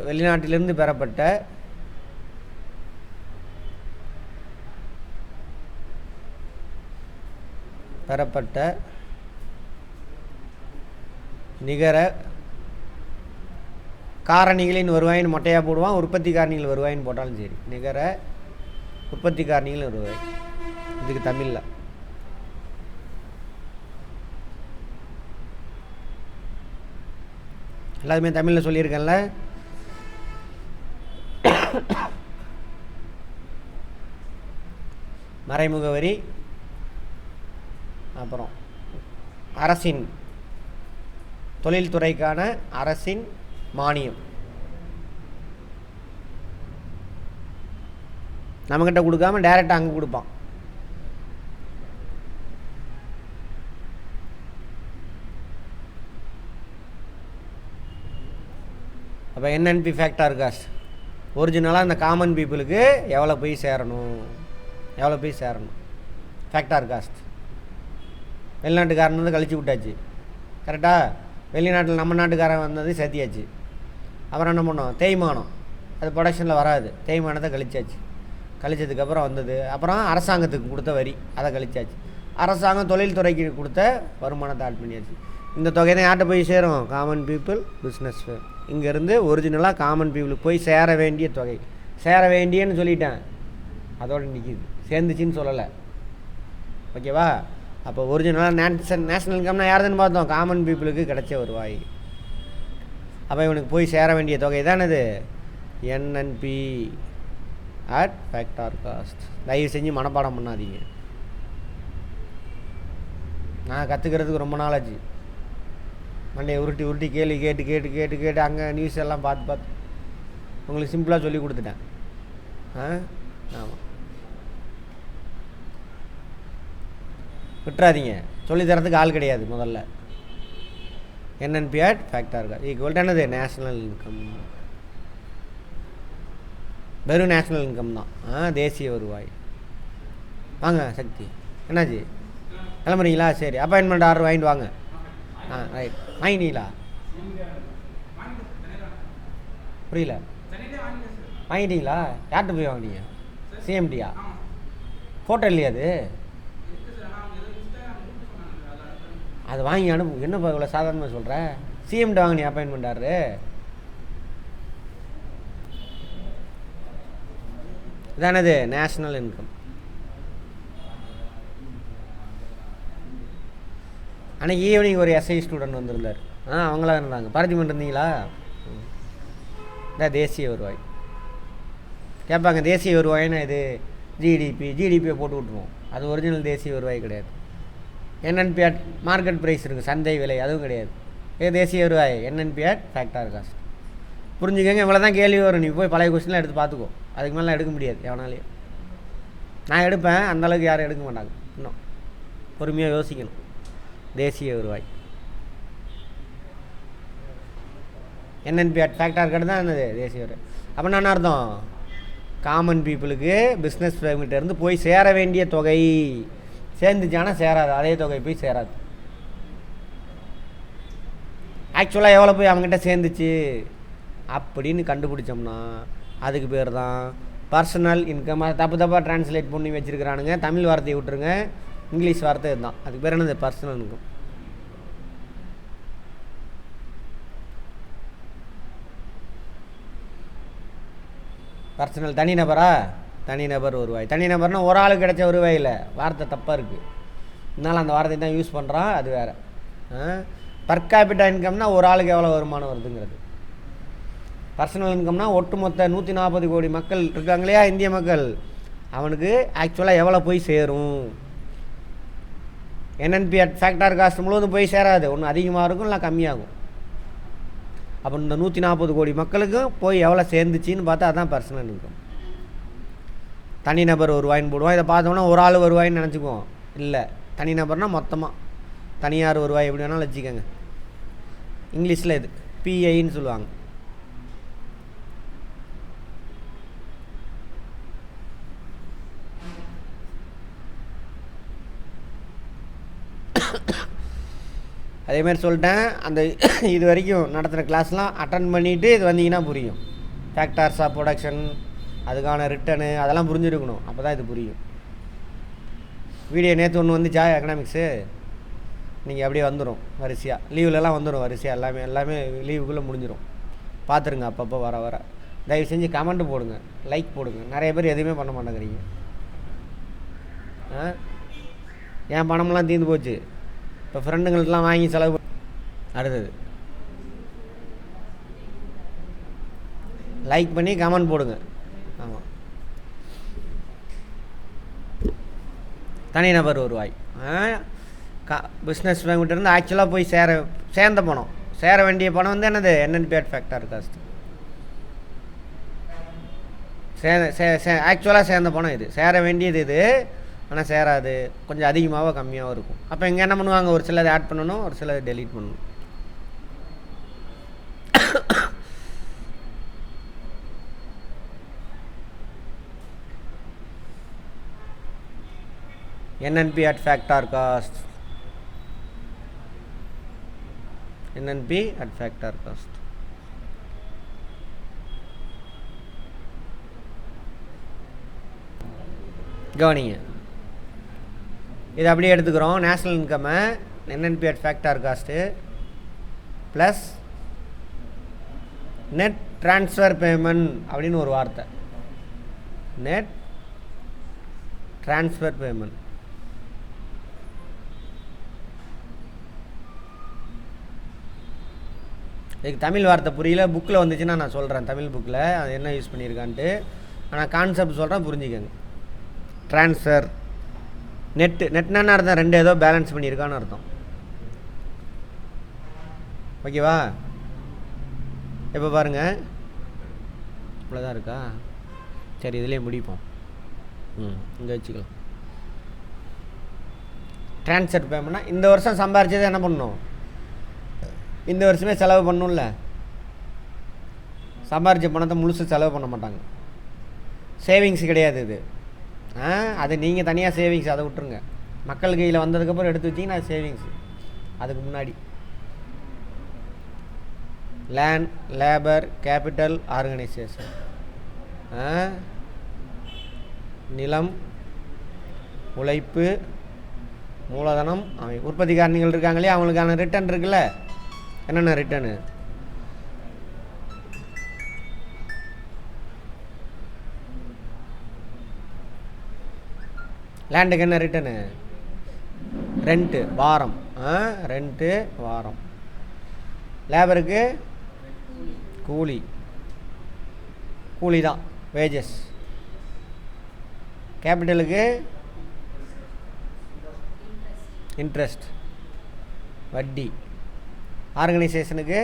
வெளிநாட்டிலிருந்து பெறப்பட்ட நிகர காரணிகளின் வருவாயின்னு மொட்டையாக போடுவான். உற்பத்தி காரணிகள் வருவாயின்னு போட்டாலும் சரி. நிகர உற்பத்தி காரணிகள் வருவாய் இதுக்கு தமிழில். எல்லாருமே தமிழில் சொல்லியிருக்கேன்ல. மறைமுக வரி, அப்புறம் அரசின் தொழில்துறைக்கான அரசின் மானியம் நம்மக்கிட்ட கொடுக்காம டைரெக்டாக அங்கே கொடுப்பான். அப்போ NNP ஃபேக்டார் காஸ்ட் ஒரிஜினலாக இந்த காமன் பீப்புளுக்கு எவ்வளோ போய் சேரணும் ஃபேக்டார் காஸ்ட். வெளிநாட்டுக்காரன் வந்து கழிச்சு விட்டாச்சு, கரெக்டாக. வெளிநாட்டில் நம்ம நாட்டுக்காரன் வந்தது சேர்த்தியாச்சு. அப்புறம் என்ன பண்ணோம், தேய்மானம். அது ப்ரொடக்ஷனில் வராது, தேய்மானத்தை கழிச்சாச்சு. கழிச்சதுக்கப்புறம் வந்தது அப்புறம் அரசாங்கத்துக்கு கொடுத்த வரி, அதை கழிச்சாச்சு. அரசாங்கம் தொழில்துறைக்கு கொடுத்த வருமானத்தை ஆட் பண்ணியாச்சு. இந்த தொகை தான் யார்கிட்ட போய் சேரும், காமன் பீப்புள் பிஸ்னஸ். இங்கேருந்து ஒரிஜினலாக காமன் பீப்புளுக்கு போய் சேர வேண்டிய தொகை. சேர வேண்டியன்னு சொல்லிட்டேன், அதோடு நிற்கிது, சேர்ந்துச்சின்னு சொல்லலை. ஓகேவா? அப்போ ஒரிஜினலாக நேஷ்னல் இன்கம்னா யாருதுன்னு பார்த்தோம், காமன் பீப்புளுக்கு கிடைச்ச வருவாய். அப்போ இவனுக்கு போய் சேர வேண்டிய தொகை தான் இது NNP at ஃபேக்டார் காஸ்ட். தயவு செஞ்சு மனப்பாடம் பண்ணாதீங்க. நான் கற்றுக்கிறதுக்கு ரொம்ப நாளாச்சு. மண்டையை உருட்டி கேள்வி கேட்டு அங்கே நியூஸ் எல்லாம் பார்த்து உங்களுக்கு சிம்பிளாக சொல்லி கொடுத்துட்டேன். ஆமாம், விட்டுறாதீங்க. சொல்லி தரத்துக்கு ஆள் கிடையாது. முதல்ல NNP at factor cost equal என்னது, நேஷ்னல் இன்கம். வெறும் நேஷ்னல் இன்கம் தான், தேசிய வருவாய். வாங்க சக்தி, என்னாச்சு கிளம்புறீங்களா? சரி, அப்பாயின்மெண்ட் ஆர்டர் வாங்கிட்டு வாங்க. ரைட், வாங்கிட்டீங்களா? புரியல, வாங்கிட்டீங்களா? யார்கிட்ட போய் வாங்கினீங்க? CMDயா? ஃபோட்டோ இல்லையா அது? அது வாங்கி அனுப்பு. என்னப்பா இவ்வளோ சாதாரணமாக சொல்கிறேன்? CMD வாங்கினீங்க அப்பாயின்மெண்ட் ஆர்டரு? இதானது நேஷ்னல் இன்கம். அன்றைக்கி ஈவினிங் ஒரு SI ஸ்டூடெண்ட் வந்திருந்தார். அவங்களாம் இருந்தாங்க. பார்த்திமெண்ட் இருந்தீங்களா? இதான் தேசிய வருவாய். கேட்பாங்க தேசிய வருவாய்னா இது ஜிடிபியை போட்டு விட்ருவோம். அது ஒரிஜினல் தேசிய வருவாய் கிடையாது. NNP at மார்க்கெட் ப்ரைஸ் இருக்குது, சந்தை விலை, அதுவும் கிடையாது. தேசிய வருவாய் NNP at ஃபேக்டார் காஸ்ட். புரிஞ்சுக்கங்க. இவ்வளோ தான் கேள்வி வரும். நீ போய் பழைய கொஸ்டின்லாம் எடுத்து பார்த்துக்கோ. அதுக்கு மேலே எடுக்க முடியாது எவனாலையும். நான் எடுப்பேன், அந்தளவுக்கு யாரும் எடுக்க மாட்டாங்க. இன்னும் பொறுமையாக யோசிக்கணும். தேசிய வருவாய் NNP at ஃபேக்டார் கார்டு தான் என்னது தேசிய வருவாய். அப்போ என்ன அர்த்தம், காமன் பீப்புளுக்கு பிஸ்னஸ் இருந்து போய் சேர வேண்டிய தொகை சேர்ந்துச்சானா சேராது, அதே தொகை போய் சேராது. ஆக்சுவலாக எவ்வளோ போய் அவங்ககிட்ட சேர்ந்துச்சு அப்படின்னு கண்டுபிடிச்சோம்னா அதுக்கு பேர் தான் பர்சனல் இன்கம். அதை தப்பாக ட்ரான்ஸ்லேட் பண்ணி வச்சுருக்கிறானுங்க. தமிழ் வார்த்தையை விட்டுருங்க, இங்கிலீஷ் வார்த்தை இதுதான். அதுக்கு பேர் என்னது, பர்சனல் இன்கம். பர்சனல் தனிநபர் வருவாய். தனிநபர்னால் ஒரு ஆளுக்கு கிடைச்ச வருவாய் இல்லை, வார்த்தை தப்பாக இருக்குது. இதனால் அந்த வார்த்தையை தான் யூஸ் பண்ணுறான், அது வேறு. பர் கேபிட்டா இன்கம்னா ஒரு ஆளுக்கு எவ்வளோ வருமானம் வருதுங்கிறது. பர்சனல் இன்கம்னா ஒட்டுமொத்த 140 கோடி மக்கள் இருக்காங்க இல்லையா, இந்திய மக்கள், அவனுக்கு ஆக்சுவலாக எவ்வளோ போய் சேரும். என்என்பி அட் ஃபேக்டர் காஸ்ட் முழுவதும் போய் சேராது, ஒன்று அதிகமாக இருக்கும் இல்லை கம்மியாகும். அப்போ இந்த 140 கோடி மக்களுக்கும் போய் எவ்வளோ சேர்ந்துச்சின்னு பார்த்தா அதுதான் பர்சனல் இன்கம். தனிநபர் வருவாயின்னு போடுவோம். இதை பார்த்தோம்னா ஒரு ஆள் வருவாயின்னு நினச்சிக்குவோம். இல்லை, தனிநபர்னால் மொத்தமாக தனியார் வருவாய் எப்படி வேணாலும் வச்சுக்கோங்க. இங்கிலீஷில் இது பிஐன்னு சொல்லுவாங்க. அதேமாதிரி சொல்லிட்டேன், அந்த இது வரைக்கும் நடத்துகிற கிளாஸ்லாம் அட்டன் பண்ணிவிட்டு இது வந்தீங்கன்னா புரியும். ஃபேக்டர்ஸ் ஆஃப் ப்ரொடக்ஷன், அதுக்கான ரிட்டனு அதெல்லாம் புரிஞ்சுருக்கணும், அப்போ தான் இது புரியும். வீடியோ நேற்று ஒன்று வந்துச்சா எக்கனாமிக்ஸு, நீங்கள் அப்படியே வந்துடும் வரிசையாக, லீவ்லலாம் வந்துடும் வரிசையாக, எல்லாமே லீவுக்குள்ளே முடிஞ்சிடும். பார்த்துருங்க அப்பப்போ வர தயவு செஞ்சு கமெண்ட் போடுங்க, லைக் போடுங்க. நிறைய பேர் எதுவுமே பண்ண மாட்டேங்கிறீங்க. என் பணமெல்லாம் தீர்ந்து போச்சு, இப்போ ஃப்ரெண்டுங்கள்ட்டலாம் வாங்கி செலவு. அடுத்தது லைக் பண்ணி கமெண்ட் போடுங்க. ஆமாம், தனிநபர் வருவாய் பிஸ்னஸ் பேங்கிட்டேருந்து ஆக்சுவலாக போய் சேர்ந்த பணம், சேர வேண்டிய பணம் வந்து என்னது, என்என்பி அட் ஃபேக்டர் காஸ்ட். ஆக்சுவலாக சேர்ந்த பணம் இது, சேர வேண்டியது இது, ஆனால் சேராது, கொஞ்சம் அதிகமாகவோ கம்மியாகவும் இருக்கும். அப்போ இங்கே என்ன பண்ணுவாங்க, ஒரு சிலதை ஆட் பண்ணணும், ஒரு சிலதை டெலீட் பண்ணணும். NNP at factor cost, NNP at factor cost. கவனிங்க, இது அப்படியே எடுத்துக்கிறோம். நேஷ்னல் இன்கம்மை NNP at factor cost plus net transfer payment அப்படின்னு ஒரு வார்த்தை, நெட் ட்ரான்ஸ்ஃபர் பேமெண்ட். இதுக்கு தமிழ் வார்த்தை புரியல, புக்கில் வந்துச்சுன்னா நான் சொல்கிறேன் தமிழ் புக்கில் அது என்ன யூஸ் பண்ணியிருக்கான்ட்டு. ஆனால் கான்செப்ட் சொல்கிறேன், புரிஞ்சுக்கங்க. ட்ரான்ஸ்ஃபர் நெட்னா அர்த்தம், ரெண்டு ஏதோ பேலன்ஸ் பண்ணியிருக்கான்னு அர்த்தம். ஓகேவா? இப்போ பாருங்கள், இவ்வளோதான் இருக்கா? சரி, இதுலேயே முடிப்போம். இங்கே வச்சுக்கலாம். ட்ரான்ஸ்ஃபர் பேமெண்ட்னா இந்த வருஷம் சம்பாரிச்சதை என்ன பண்ணணும், இந்த வருஷமே செலவு பண்ணணும்ல. சம்பாரிச்ச பணத்தை முழுசு செலவு பண்ண மாட்டாங்க, சேவிங்ஸ் கிடையாது இது. அது நீங்கள் தனியாக சேவிங்ஸ், அதை விட்டுருங்க. மக்கள் கையில் வந்ததுக்கப்புறம் எடுத்து வச்சிங்கன்னா அது சேவிங்ஸ். அதுக்கு முன்னாடி லேண்ட், லேபர், கேபிட்டல், ஆர்கனைசேஷன், நிலம், உழைப்பு, மூலதனம், உற்பத்தி காரணிகள் இருக்காங்களே அவங்களுக்கான ரிட்டர்ன் இருக்குல்ல. என்னென்ன ரிட்டர்னு, லேண்டுக்கு என்ன ரிட்டனு, ரெண்ட்டு வாரம், ரெண்ட்டு வாரம். லேபருக்கு கூலி, கூலி தான் வேஜஸ். கேபிட்டலுக்கு இன்ட்ரெஸ்ட், வட்டி. ஆர்கனைசேஷனுக்கு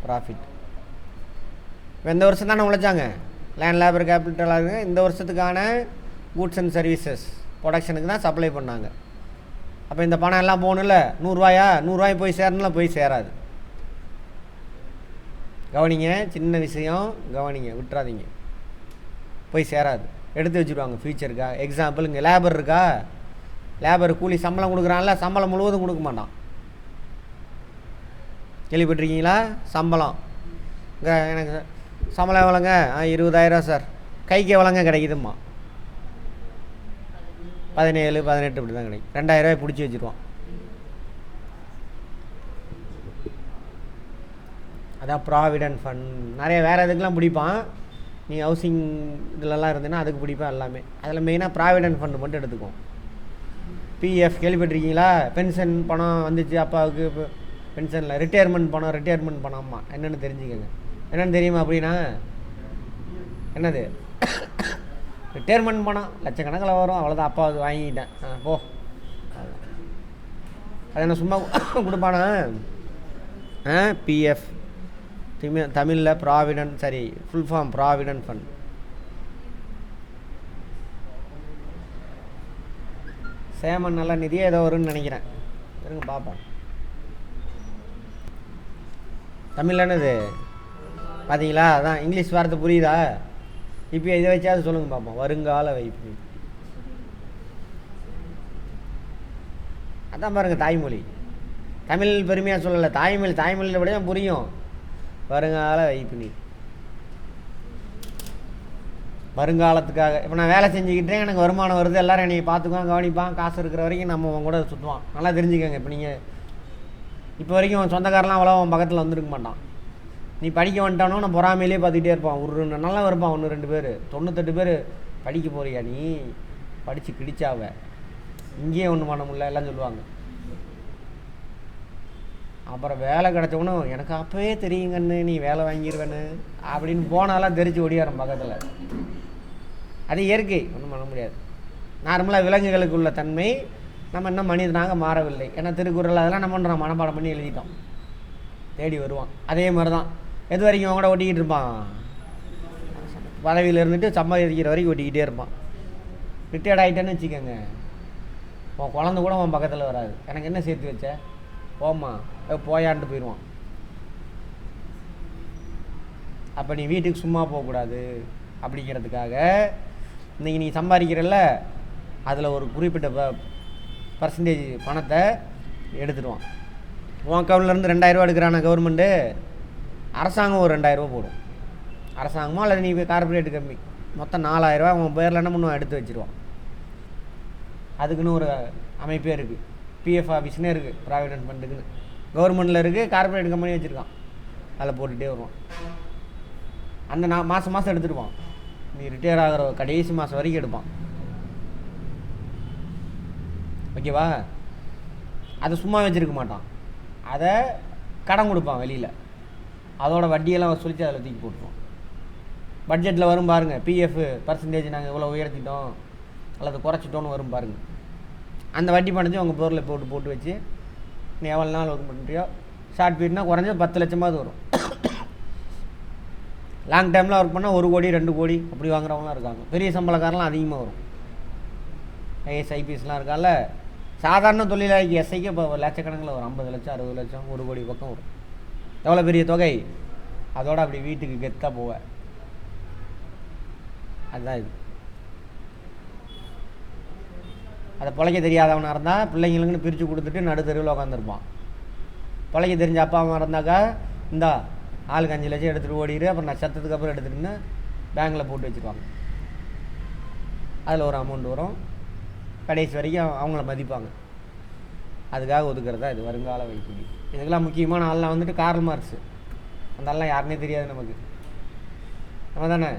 ப்ராஃபிட். இந்த வருஷம் தானே உழைச்சாங்க, லேண்ட், லேபர், கேபிட்டல். இந்த வருஷத்துக்கான கூட்ஸ் அண்ட் சர்வீசஸ் ப்ரொடக்ஷனுக்கு தான் சப்ளை பண்ணாங்க. அப்போ இந்த பணம் எல்லாம் போகணும்ல. 100 போய் சேரணும்ல, போய் சேராது. கவனிங்க, சின்ன விஷயம் கவனிங்க, விட்டுறாதீங்க. போய் சேராது, எடுத்து வச்சுருவாங்க ஃபியூச்சருக்கா. எக்ஸாம்பிள், இங்கே லேபர் இருக்கா, லேபர் கூலி சம்பளம் கொடுக்குறான்ல, சம்பளம் முழுவதும் கொடுக்க மாட்டான். கேள்விப்பட்டிருக்கீங்களா? சம்பளம் இங்கே எனக்கு சம்பளம் எவ்வளோங்க, 20,000 சார். கைக்கு எவ்வளோங்க கிடைக்குதும்மா? 17, 18 இப்படி தான் கிடைக்கும். 2,000 பிடிச்சி வச்சுருவான். அதான் ப்ராவிடென்ட் ஃபண்ட். நிறைய வேறு இதுக்கெலாம் பிடிப்பான். நீ ஹவுசிங் இதிலலாம் இருந்தேன்னா அதுக்கு பிடிப்பான் எல்லாமே. அதில் மெயினாக ப்ராவிடென்ட் ஃபண்டு மட்டும் எடுத்துக்கும். பிஎஃப் கேள்விப்பட்டிருக்கீங்களா? பென்ஷன் பணம் வந்துச்சு அப்பாவுக்கு. இப்போ பென்ஷனில் ரிட்டையர்மெண்ட் பணம்மா என்னென்னு தெரிஞ்சுக்கங்க. என்னென்னு தெரியுமா? அப்படின்னா என்னது, ரிட்டையர்மெண்ட் பணம் லட்சக்கணக்கில் வரும், அவ்வளோதான். அப்பா அது வாங்கிக்கிட்டேன் போ. அது என்ன சும்மா கொடுப்பானா? பிஎஃப் தமிழில் ப்ராவிடன்ட், சரி ஃபுல் ஃபார்ம் ப்ராவிடன்ட் ஃபண்ட். சேமன் நல்ல நிதியே ஏதோ வரும்னு நினைக்கிறேன், இருங்க பார்ப்போம். தமிழ் என்னது பார்த்தீங்களா? அதான் இங்கிலீஷ் வார்த்தை புரியுதா? இப்போ இதை வச்சாவது சொல்லுங்கள் பார்ப்போம். வருங்கால வைப்பு, அதான் பாருங்கள் தாய்மொழி. தமிழ் பெருமையாக சொல்லலை, தாய்மொழியில் விட புரியும். வருங்கால வைப்பு நீ வருங்காலத்துக்காக. இப்போ நான் வேலை செஞ்சுக்கிட்டேன், எனக்கு வருமானம் வருது, எல்லோரும் என்னை பார்த்துக்குவான், கவனிப்பான், காசு இருக்கிற வரைக்கும் நம்ம அவன் கூட சுற்றுவான். நல்லா தெரிஞ்சுக்கோங்க. இப்போ நீங்கள் இப்போ வரைக்கும் அவன் சொந்தக்காரெலாம் அவ்வளோ அவன் பக்கத்தில் வந்துருக்க மாட்டான். நீ படிக்க வந்துட்டானோ நான் பொறாமையிலே பார்த்துக்கிட்டே இருப்பான். ஒரு நல்லா இருப்பான், 1-2 பேர். 98 பேர் படிக்க போறியா நீ, படித்து கிடிச்சாவ, இங்கேயே ஒன்றும் பண்ண முடியல எல்லாம் சொல்லுவாங்க. அப்புறம் வேலை கிடச்சவனும் எனக்கு அப்போவே தெரியுங்கன்னு, நீ வேலை வாங்கிடுவேன்னு அப்படின்னு போனாலாம் தெரிச்சு ஒடியாரம் பக்கத்தில். அது இயற்கை, ஒன்றும் பண்ண முடியாது. நார்மலாக விலங்குகளுக்கு உள்ள தன்மை நம்ம இன்னும் மனிதனாக மாறவில்லை. ஏன்னா திருக்குறள் அதெல்லாம் நம்ம பண்ணுறோம், மனப்பாடம் பண்ணி எழுதிட்டோம், தேடி வருவான். அதே மாதிரி தான் எது வரைக்கும் அவன் கூட ஒட்டிக்கிட்டு இருப்பான், பதவியில் இருந்துட்டு சம்பாதிக்கிற வரைக்கும் ஒட்டிக்கிட்டே இருப்பான். ரிட்டையர்ட் ஆகிட்டேன்னு வச்சுக்கோங்க, உன் குழந்தை கூட உன் பக்கத்தில் வராது. எனக்கு என்ன சேர்த்து வச்ச, போம்மா போயான்ட்டு போயிடுவான். அப்போ நீ வீட்டுக்கு சும்மா போகக்கூடாது அப்படிங்கிறதுக்காக இன்றைக்கி நீ சம்பாதிக்கிறல்ல, அதில் ஒரு குறிப்பிட்ட பர்சன்டேஜ் பணத்தை எடுத்துடுவான். உன் அக்கௌண்ட்லேருந்து 2000 எடுக்கிறான கவர்மெண்ட்டு, அரசாங்கம் ஒரு 2000 போடும். அரசாங்கமோ அல்லது நீ போய் கார்பரேட் கம்மி மொத்தம் 4000 உன் பேரில் என்ன பண்ணுவான், எடுத்து வச்சுருவான். அதுக்குன்னு ஒரு அமைப்பே இருக்குது, பிஎஃப் ஆஃபீஸ்னே இருக்குது, ப்ராவிடென்ட் ஃபண்டுக்குன்னு. கவர்மெண்ட்டில் இருக்குது, கார்பரேட் கம்பெனி வச்சுருக்கான், அதில் போட்டுகிட்டே வருவான். அந்த மாதம் எடுத்துடுவான். நீ ரிட்டையர் ஆகிற கடைசி மாதம் வரைக்கும் எடுப்பான். ஓகேவா? அதை சும்மா வச்சுருக்க மாட்டான், அதை கடன் கொடுப்பான் வெளியில். அதோட வட்டியெல்லாம் வசூலித்து அதில் தூக்கி போட்டுருவோம். பட்ஜெட்டில் வரும் பாருங்கள், பிஎஃப் பர்சன்டேஜ் நாங்கள் இவ்வளோ உயர்த்திட்டோம் அல்லது குறைச்சிட்டோன்னு வரும் பாருங்கள். அந்த வட்டி பணத்தையும் உங்கள் பொருளை போட்டு வச்சு நீ எவ்வளோ நாள் ஒர்க் பண்ணுறியோ, ஷார்ட் பீரியட்னா குறைஞ்சது 10 லட்சமாவது வரும். லாங் டைமில் ஒர்க் பண்ணால் 1 கோடி 2 கோடி அப்படி வாங்குறவங்களாம் இருக்காங்க. பெரிய சம்பளக்காரெலாம் அதிகமாக வரும். ஐஎஸ் ஐபிஎஸ்லாம் இருக்கால. சாதாரண தொழிலாளிக்கு எஸ்ஐக்கு இப்போ லட்சக்கணக்கில் வரும், 50 லட்சம் 60 லட்சம் 1 கோடி பக்கம் வரும். எவ்வளோ பெரிய தொகை, அதோடு அப்படி வீட்டுக்கு கெத்தாக போவேன். அதுதான் இது. அதை பிழைக்க தெரியாதவனாக இருந்தால் பிள்ளைங்களுக்குன்னு பிரித்து கொடுத்துட்டு நடுத்தருவில் உட்காந்துருப்பான். பிழைக்க தெரிஞ்ச அப்பா அம்மா இருந்தாக்கா, இந்தா ஆளுக்கு 5 லட்சம் எடுத்துகிட்டு ஓடிடு, அப்புறம் நட்சத்திரத்துக்கு அப்புறம் எடுத்துகிட்டுன்னு பேங்கில் போட்டு வச்சுருவாங்க. அதில் ஒரு அமௌண்ட் வரும், கடைசி வரைக்கும் அவங்கள மதிப்பாங்க. அதுக்காக ஒதுக்குறதா இது வருங்கால வைப்பு. இதுக்கெல்லாம் முக்கியமான ஆள்லாம் வந்துட்டு கார்ல் மார்க்ஸ். அந்த ஆள்லாம் யாருன்னே தெரியாது நமக்கு, நம்ம தானே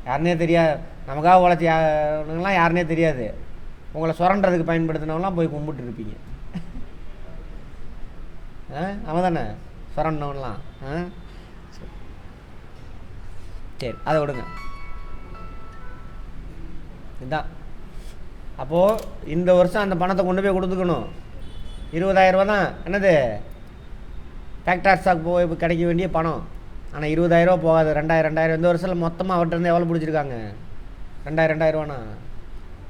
யாருன்னே தெரியாது. நமக்காக உழைச்சிலாம் யாருன்னே தெரியாது. உங்களை சுரண்டுறதுக்கு பயன்படுத்தினவங்களாம் போய் கும்பிட்டு இருப்பீங்க. அவன் தானே சுரண்டவன்லாம். சரி, அதை விடுங்க. இதுதான். அப்போது இந்த வருஷம் அந்த பணத்தை கொண்டு போய் கொடுத்துக்கணும். 20,000 ரூபா தான் என்னது ஃபேக்டரி ஸ்டாக் போய் கிடைக்க வேண்டிய பணம். ஆனால் 20,000 ரூபா போகாது. 2,000 இந்த வருஷத்தில் மொத்தமாக அவர்கிட்ட எவ்வளோ பிடிச்சிருக்காங்க? 2,000 ரூபானா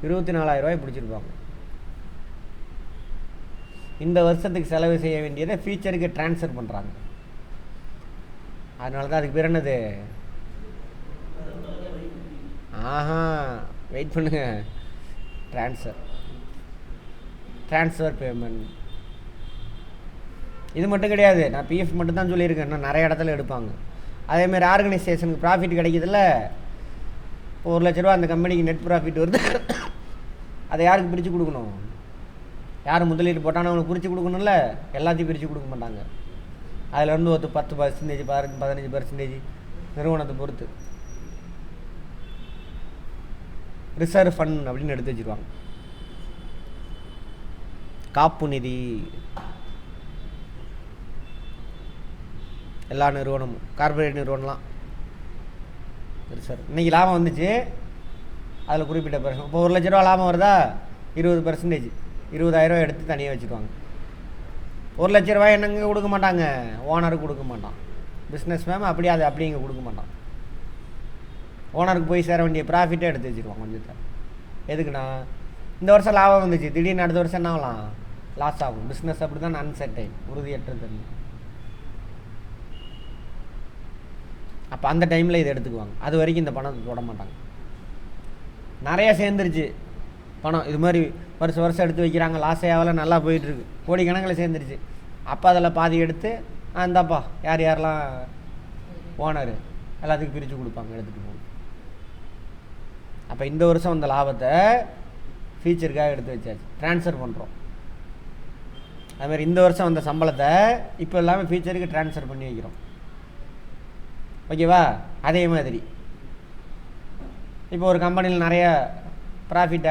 24,000 ரூபாய் பிடிச்சிருப்பாங்க. இந்த வருஷத்துக்கு செலவு செய்ய வேண்டியதை ஃபியூச்சருக்கு ட்ரான்ஸ்ஃபர் பண்ணுறாங்க. அதனால தான் அதுக்கு பேர் என்னது? வெயிட் பண்ணுங்க, ட்ரான்ஸ்ஃபர் பேமெண்ட். இது மட்டும் கிடையாது, நான் பிஎஃப் மட்டும் தான் சொல்லியிருக்கேன், இன்னும் நிறைய இடத்துல எடுப்பாங்க. அதேமாதிரி ஆர்கனைசேஷனுக்கு ப்ராஃபிட் கிடைக்குதுல்ல, இப்போ 1 லட்ச ரூபா அந்த கம்பெனிக்கு நெட் ப்ராஃபிட் வருது. அதை யாருக்கு பிரித்து கொடுக்கணும்? யார் முதலீடு போட்டானோ அவனுக்கு பிரித்து கொடுக்கணும்ல. எல்லாத்தையும் பிரித்து கொடுக்க மாட்டாங்க. அதில் இருந்து ஒரு 10%, 15% நிறுவனத்தை பொறுத்து ரிசர்வ் ஃபண்ட் அப்படின்னு எடுத்து வச்சுருவாங்க. காப்பு நிதி எல்லா நிறுவனமும், கார்பரேட் நிறுவனம்லாம் ரிசர்வ். இன்றைக்கி லாபம் வந்துச்சு, அதில் குறிப்பிட்ட பெர்சன்ட். இப்போ 1 லட்ச ரூபா லாபம் வருதா, 20%, 20,000 எடுத்து தனியாக வச்சுக்குவாங்க. 1 லட்ச ரூபாய் என்னங்க கொடுக்க மாட்டாங்க, ஓனருக்கு கொடுக்க மாட்டான். பிஸ்னஸ் மேம் அப்படியே அது அப்படி இங்கே கொடுக்க மாட்டான். ஓனருக்கு போய் சேர வேண்டிய ப்ராஃபிட்டே எடுத்து வச்சுருவான் கொஞ்சத்தை. எதுக்குண்ணா, இந்த வருஷம் லாபம் வந்துச்சு, திடீர்னு அடுத்த வருஷம் என்ன ஆகலாம், லாஸ் ஆகும். பிஸ்னஸ் அப்படி தான் அன்சர்டைன், உறுதியற்ற தன்மை. அப்போ அந்த டைமில் இதை எடுத்துக்குவாங்க. அது வரைக்கும் இந்த பணத்தை தொட மாட்டாங்க. நிறையா சேர்ந்துருச்சு பணம், இது மாதிரி வருஷம் எடுத்து வைக்கிறாங்க, லாஸ் ஆகல, நல்லா போயிட்டுருக்கு, கோடிக்கணக்கில் சேர்ந்துருச்சு. அப்போ அதில் பாதி எடுத்து இந்தாப்பா யார் யாரெல்லாம் ஓனர் எல்லாத்துக்கும் பிரித்து கொடுப்பாங்க, எடுத்துகிட்டு போகணும். அப்போ இந்த வருஷம் அந்த லாபத்தை ஃபியூச்சருக்காக எடுத்து வச்சாச்சு, ட்ரான்ஸ்ஃபர் பண்ணுறோம். அதுமாதிரி இந்த வருஷம் அந்த சம்பளத்தை இப்போ எல்லாமே ஃபியூச்சருக்கு ட்ரான்ஸ்ஃபர் பண்ணி வைக்கிறோம். ஓகேவா? அதே மாதிரி இப்போ ஒரு கம்பெனியில் நிறைய ப்ராஃபிட்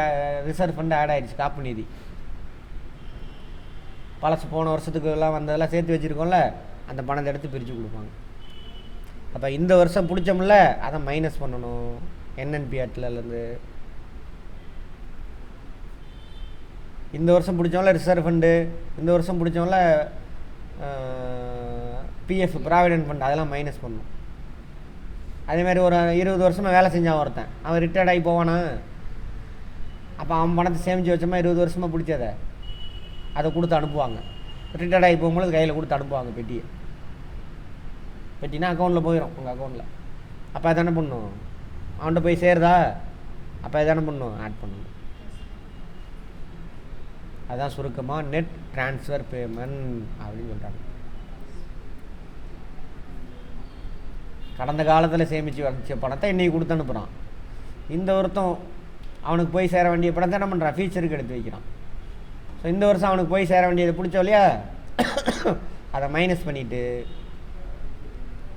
ரிசர்வ் ஃபண்ட் ஆட் ஆகிடுச்சு, காப்பு நிதி பழசு போன வருஷத்துக்கு எல்லாம் வந்ததெல்லாம் சேர்த்து வச்சுருக்கோம்ல, அந்த பணத்தை எடுத்து பிரித்து கொடுப்பாங்க. அப்போ இந்த வருஷம் பிடிச்சோம்ல அதை மைனஸ் பண்ணணும் NNPATலேருந்து. இந்த வருஷம் பிடிச்சோம்ல ரிசர்வ் ஃபண்டு, இந்த வருஷம் பிடிச்சோம்ல PF ப்ராவிடென்ட் ஃபண்ட், அதெல்லாம் மைனஸ் பண்ணணும். அதேமாதிரி ஒரு 20 வருஷமாக வேலை செஞ்சான் ஒருத்தன், அவன் ரிட்டையர்ட் ஆகி போவானா, அப்போ அவன் பணத்தை சேமித்து வச்சோமா 20 வருஷமாக பிடிச்சதை அதை கொடுத்து அனுப்புவாங்க. ரிட்டையர்ட் ஆகி போகும்போது கையில் கொடுத்து அனுப்புவாங்க பெட்டியை. பெட்டினா அக்கௌண்ட்டில் போயிடும் உங்கள் அக்கௌண்ட்டில். அப்போ அதை என்ன பண்ணணும், அவன்கிட்ட போய் சேருதா, அப்போ அதை என்ன பண்ணணும், ஆட் பண்ணணும். அதுதான் சுருக்கமாக நெட் ட்ரான்ஸ்ஃபர் பேமெண்ட் அப்படின்னு சொல்கிறாங்க. கடந்த காலத்தில் சேமித்து வச்ச பணத்தை இன்றைக்கி கொடுத்து அனுப்புகிறான். இந்த வருஷம் அவனுக்கு போய் சேர வேண்டிய பணத்தை என்ன பண்ணுறான், ஃபியூச்சருக்கு எடுத்து வைக்கிறான். ஸோ இந்த வருஷம் அவனுக்கு போய் சேர வேண்டியதை பிடிச்சோம் இல்லையா, அதை மைனஸ் பண்ணிவிட்டு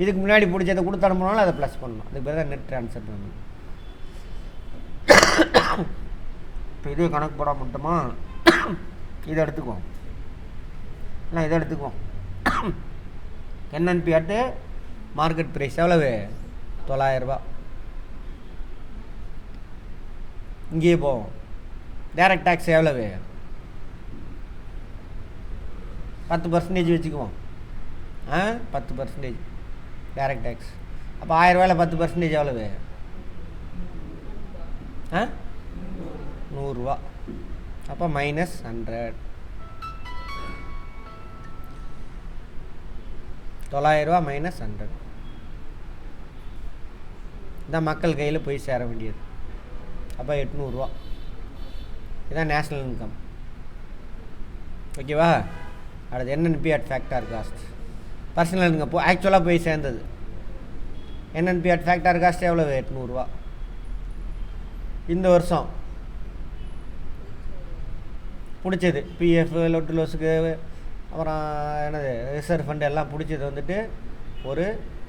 இதுக்கு முன்னாடி பிடிச்சதை கொடுத்து அனுப்பினாலும் அதை ப்ளஸ் பண்ணணும். அதுக்கு பேர் தான் நெட் ட்ரான்ஸ்ஃபர் பண்ணணும். இப்போ இதே கணக்கு போட மட்டுமா, இதை எடுத்துக்குவோம், இல்லை இதை எடுத்துக்குவோம். NNPAT மார்க்கெட் ப்ரைஸ் எவ்வளவு, 900 ரூபா. இங்கேயே போவோம். டைரக்ட் டேக்ஸ் எவ்வளவு, 10% வச்சுக்குவோம். 10% டைரக்ட் டேக்ஸ். அப்போ 1000 ரூபாயில் 10% எவ்வளவு, 100 ரூபா. அப்போ -100. 900 ரூபா -100 இதான் மக்கள் கையில் போய் சேர வேண்டியது. அப்போ 800 ரூபா. இதுதான் நேஷ்னல் இன்கம். ஓகேவா? அடுத்து NNPAT factor cost, personal income ஆக்சுவலாக போய் சேர்ந்தது. NNPAT ஃபேக்டர் காஸ்ட் எவ்வளவு, 800 ரூபா. இந்த வருஷம் பிடிச்சது PF லொட்டு லோஸுக்கு அப்புறம் என்னது ரிசர்வ் ஃபண்டு எல்லாம் பிடிச்சது வந்துட்டு ஒரு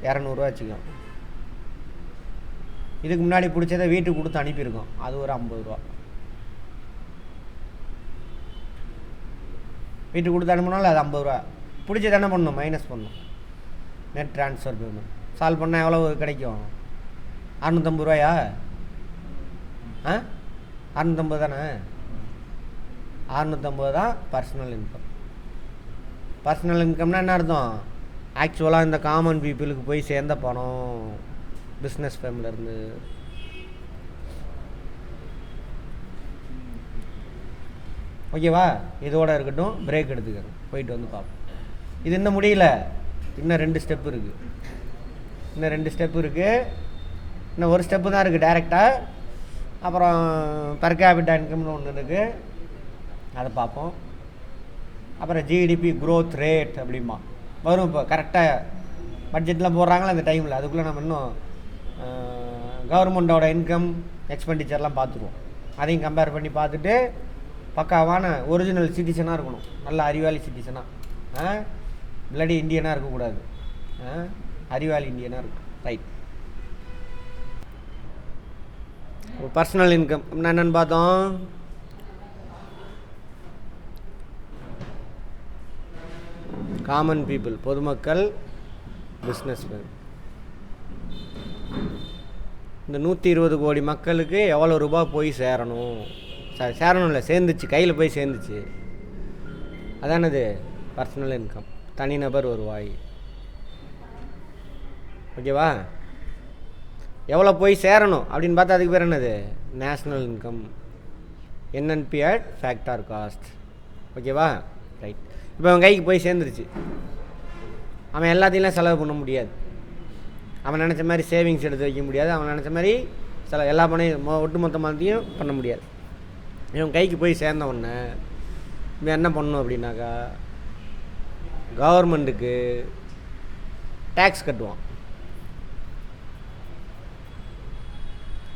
200 ரூபா வச்சுக்கலாம். இதுக்கு முன்னாடி பிடிச்சதை வீட்டுக்கு கொடுத்து அனுப்பியிருக்கோம், அது ஒரு 50 ரூபா. வீட்டுக்கு கொடுத்து அனுப்பினாலும் அது 50 ரூபா. பிடிச்சது என்ன பண்ணணும், மைனஸ் பண்ணணும். நெட் ட்ரான்ஸ்ஃபர் பேமெண்ட் சால்வ் பண்ணால் எவ்வளோ கிடைக்கும், 650 ரூபாயா, 650 தானே, 650 தான் பர்சனல் இன்கம். பர்சனல் இன்கம்னா என்ன அர்த்தம், ஆக்சுவலாக இந்த காமன் பீப்புளுக்கு போய் சேர்ந்த பணம் பிஸ்னஸ் ஃபேம்லேருந்து. ஓகேவா? இதோட இருக்கட்டும், பிரேக் எடுத்துக்கிறோம், போயிட்டு வந்து பார்ப்போம். இது இன்னும் முடியல, இன்னும் 2 ஸ்டெப் இருக்குது. இன்னும் 2 ஸ்டெப் இருக்குது. இன்னும் ஒரு ஸ்டெப்பு தான் இருக்குது டைரெக்டாக. அப்புறம் பர் கேபிட்டா இன்கம்னு ஒன்று இருக்குது, அதை பார்ப்போம். அப்புறம் GDP க்ரோத் ரேட் அப்படிமா வரும். இப்போ கரெக்டாக பட்ஜெட்டில் போடுறாங்களா அந்த டைமில், அதுக்குள்ளே நம்ம இன்னும் கவர்மெண்ட்டோட இன்கம் எக்ஸ்பெண்டிச்சர்லாம் பார்த்துருவோம். அதையும் கம்பேர் பண்ணி பார்த்துட்டு பக்காவான ஒரிஜினல் சிட்டிசனாக இருக்கணும், நல்ல அறிவாளி சிட்டிசனாக, பிளடி இந்தியனாக இருக்கக்கூடாது, அறிவாளி இந்தியனாக இருக்கும். ரைட். பர்சனல் இன்கம் என்னென்னு பார்த்தோம். காமன் பீப்புள், பொதுமக்கள், பிஸ்னஸ் மேன். இந்த 120 கோடி மக்களுக்கு எவ்வளோ ரூபா போய் சேரணும், சேரணும் இல்லை, சேர்ந்துச்சு, கையில் போய் சேர்ந்துச்சு. அதானது பர்சனல் இன்கம், தனிநபர் வருவாய். ஓகேவா? எவ்வளோ போய் சேரணும் அப்படின்னு பார்த்தா அதுக்கு பேர் என்னது? National income, NNP at factor cost. ஓகேவா? ரைட். இப்போ அவன் கைக்கு போய் சேர்ந்துருச்சு. அவன் எல்லாத்தையும் செலவு பண்ண முடியாது. அவன் நினச்ச மாதிரி சேவிங்ஸ் எடுத்து வைக்க முடியாது. அவன் நினச்ச மாதிரி எல்லா பணையும் ஒட்டு மொத்தமாத்தையும் பண்ண முடியாது. இவன் கைக்கு போய் சேர்ந்த உடனே இவன் என்ன பண்ணணும் அப்படின்னாக்கா, கவர்மெண்ட்டுக்கு டேக்ஸ் கட்டுவான்.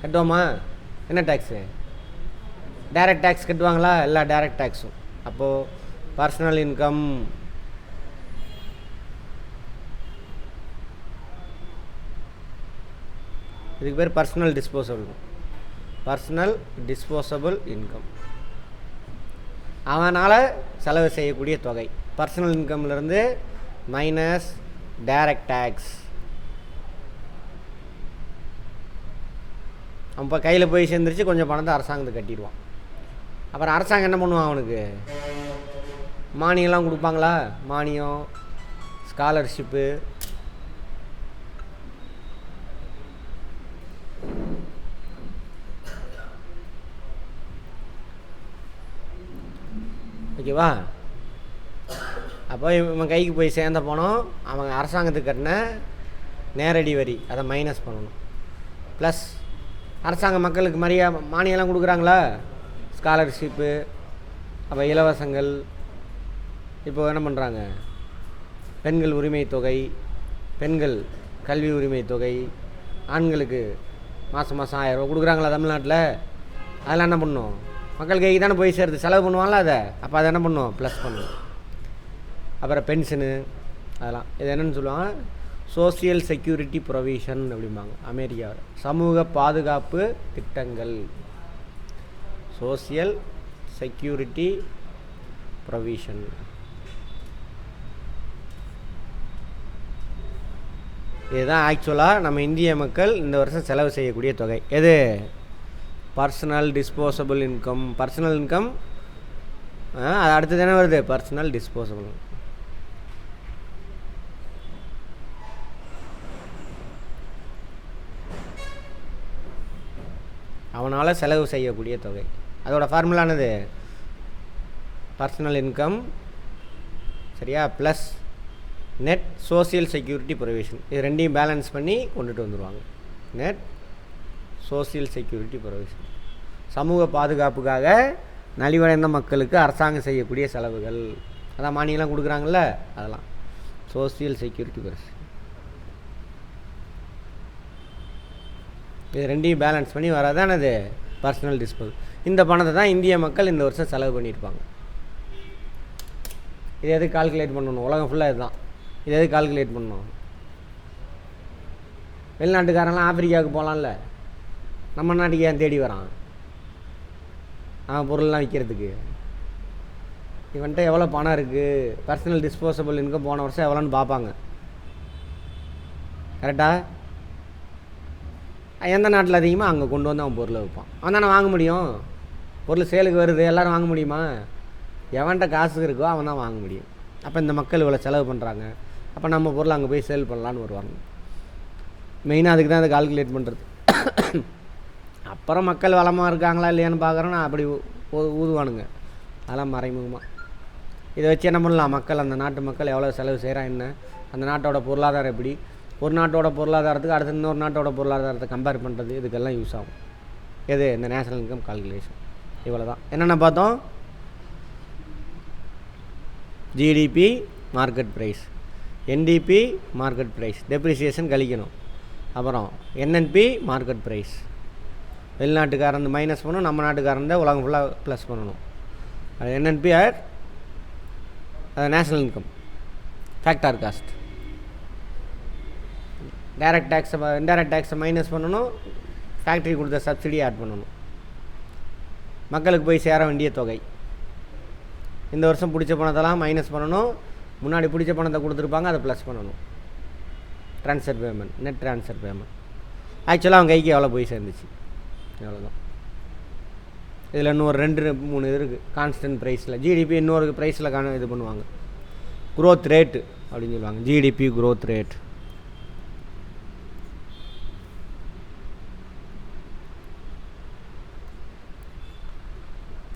கட்டுவோமா? என்ன டேக்ஸு? Direct tax கட்டுவாங்களா? எல்லா டைரக்ட் டேக்ஸும். அப்போது பர்சனல் இன்கம், இதுக்கு பேர் பர்சனல் டிஸ்போசபிள் இன்கம். அவனால் செலவு செய்யக்கூடிய தொகை. பர்சனல் இன்கம்லேருந்து மைனஸ் டைரக்ட் டேக்ஸ். அவன் இப்போ கையில் போய் சேர்ந்துருச்சு, கொஞ்சம் பணத்தை அரசாங்கத்துக்கு கட்டிடுவான். அப்புறம் அரசாங்கம் என்ன பண்ணுவான்? அவனுக்கு மானியம்லாம் கொடுப்பாங்களா? மானியம், ஸ்காலர்ஷிப்பு, ஓகேவா? அப்போ இவன் கைக்கு போய் சேர்ந்த பணம் அவங்க அரசாங்கத்துக்கு கட்டின நேரடி வரி, அதை மைனஸ் பண்ணணும். ப்ளஸ் அரசாங்க மக்களுக்கு மானியம்லாம் கொடுக்குறாங்களா? ஸ்காலர்ஷிப்பு, அப்போ இலவசங்கள். இப்போ என்ன பண்ணுறாங்க? பெண்கள் உரிமை தொகை, பெண்கள் கல்வி உரிமை தொகை, ஆண்களுக்கு மாதம் 1000 ரூபா கொடுக்குறாங்களா தமிழ்நாட்டில்? அதெல்லாம் என்ன பண்ணணும்? மக்கள் கைக்கு தானே போய் சேருது, செலவு பண்ணுவாங்களா அதை? அப்போ அதை என்ன பண்ணுவோம்? ப்ளஸ் பண்ணுவோம். அப்புறம் பென்ஷனு, அதெல்லாம் இது என்னென்னு சொல்லுவாங்க? சோசியல் செக்யூரிட்டி ப்ரொவிஷன் அப்படிம்பாங்க அமெரிக்காவில். சமூக பாதுகாப்பு திட்டங்கள், சோசியல் செக்யூரிட்டி ப்ரொவிஷன். இதுதான் ஆக்சுவலாக நம்ம இந்திய மக்கள் இந்த வருஷம் செலவு செய்யக்கூடிய தொகை. எது? Personal disposable income. Personal income அது அடுத்து தானே வருது, பர்சனல் டிஸ்போசபிள். அவனால் செலவு செய்யக்கூடிய தொகை. அதோட ஃபார்முலானது பர்சனல் இன்கம், சரியா, plus net social security provision. இது ரெண்டையும் பேலன்ஸ் பண்ணி கொண்டுட்டு வந்துடுவாங்க. நெட் சோசியல் செக்யூரிட்டி ப்ரொவிஷன், சமூக பாதுகாப்புக்காக நலிவடைந்த மக்களுக்கு அரசாங்கம் செய்யக்கூடிய செலவுகள். அதான் மானியம்லாம் கொடுக்குறாங்கல்ல, அதெல்லாம் சோசியல் செக்யூரிட்டி ப்ரொவிஷன். இது ரெண்டையும் பேலன்ஸ் பண்ணி வராதான் அது பர்சனல் டிஸ்போசல். இந்த பணத்தை தான் இந்திய மக்கள் இந்த வருஷம் செலவு பண்ணியிருப்பாங்க. இது எதுக்கு கால்குலேட் பண்ணணும்? உலகம் ஃபுல்லாக இதுதான். இது எதுக்கு கால்குலேட் பண்ணணும்? வெளிநாட்டுக்காரெல்லாம் ஆப்பிரிக்காவுக்கு போகலாம்ல, நம்ம நாட்டுக்கு ஏன் தேடி வரான்? பொருள்லாம் விற்கிறதுக்கு. இவன்ட்ட எவ்வளோ பணம் இருக்குது, பர்சனல் டிஸ்போசபிள் இன்கம் போன வருஷம் எவ்வளோன்னு பார்ப்பாங்க. கரெக்டாக? எந்த நாட்டில் அதிகமாக அங்கே கொண்டு வந்து அவன் பொருளை வைப்பான். அவன் தானே வாங்க முடியும். பொருள் சேலுக்கு வருது, எல்லோரும் வாங்க முடியுமா? எவன்கிட்ட காசு இருக்கோ அவன் தான் வாங்க முடியும். அப்போ இந்த மக்கள் இவ்வளோ செலவு பண்ணுறாங்க, அப்போ நம்ம பொருள் அங்கே போய் சேல் பண்ணலான்னு வருவாங்க. மெயினாக அதுக்கு தான் அதை கால்குலேட் பண்ணுறது. அப்புறம் மக்கள் வளமாக இருக்காங்களா இல்லையான்னு பார்க்குறோன்னா அப்படி ஊதுவானுங்க, அதெல்லாம் மறைமுகமாக. இதை வச்சு என்ன பண்ணலாம்? மக்கள், அந்த நாட்டு மக்கள் எவ்வளோ செலவு செய்கிறான், என்ன அந்த நாட்டோட பொருளாதாரம் எப்படி, ஒரு நாட்டோட பொருளாதாரத்துக்கு அடுத்து இன்னொரு நாட்டோட பொருளாதாரத்தை கம்பேர் பண்ணுறது, இதுக்கெல்லாம் யூஸ் ஆகும். எது? இந்த நேஷனல் இன்கம் கால்குலேஷன். இவ்வளோ தான். என்னென்ன பார்த்தோம்? GDP market price, NDP market price, depreciation கழிக்கணும். அப்புறம் என்என்பி மார்க்கெட் ப்ரைஸ், வெளிநாட்டுக்காரந்து மைனஸ் பண்ணணும், நம்ம நாட்டுக்காரந்த உலகம் ஃபுல்லாக ப்ளஸ் பண்ணணும். அது என்என்பி ஆர் அது national income, factor cost. Direct டேக்ஸை இன்டைரக்ட் டேக்ஸை மைனஸ் பண்ணணும், ஃபேக்ட்ரி கொடுத்த சப்சிடி ஆட் பண்ணணும். மக்களுக்கு போய் சேர வேண்டிய தொகை. இந்த வருஷம் பிடிச்ச பணத்தெல்லாம் மைனஸ் பண்ணணும், முன்னாடி பிடிச்ச பணத்தை கொடுத்துருப்பாங்க, அதை ப்ளஸ் பண்ணணும். Transfer payment, net transfer payment. ஆக்சுவலாக அவன் கைக்கு எவ்வளோ போய் சேர்ந்துச்சு, எவ்வளோதான். இதில் இன்னும் ஒரு 2-3 இது இருக்குது. கான்ஸ்டன்ட் ப்ரைஸில் ஜிடிபி இன்னொரு ப்ரைஸில் இது பண்ணுவாங்க, க்ரோத் ரேட்டு அப்படின்னு சொல்லுவாங்க. GDP growth rate.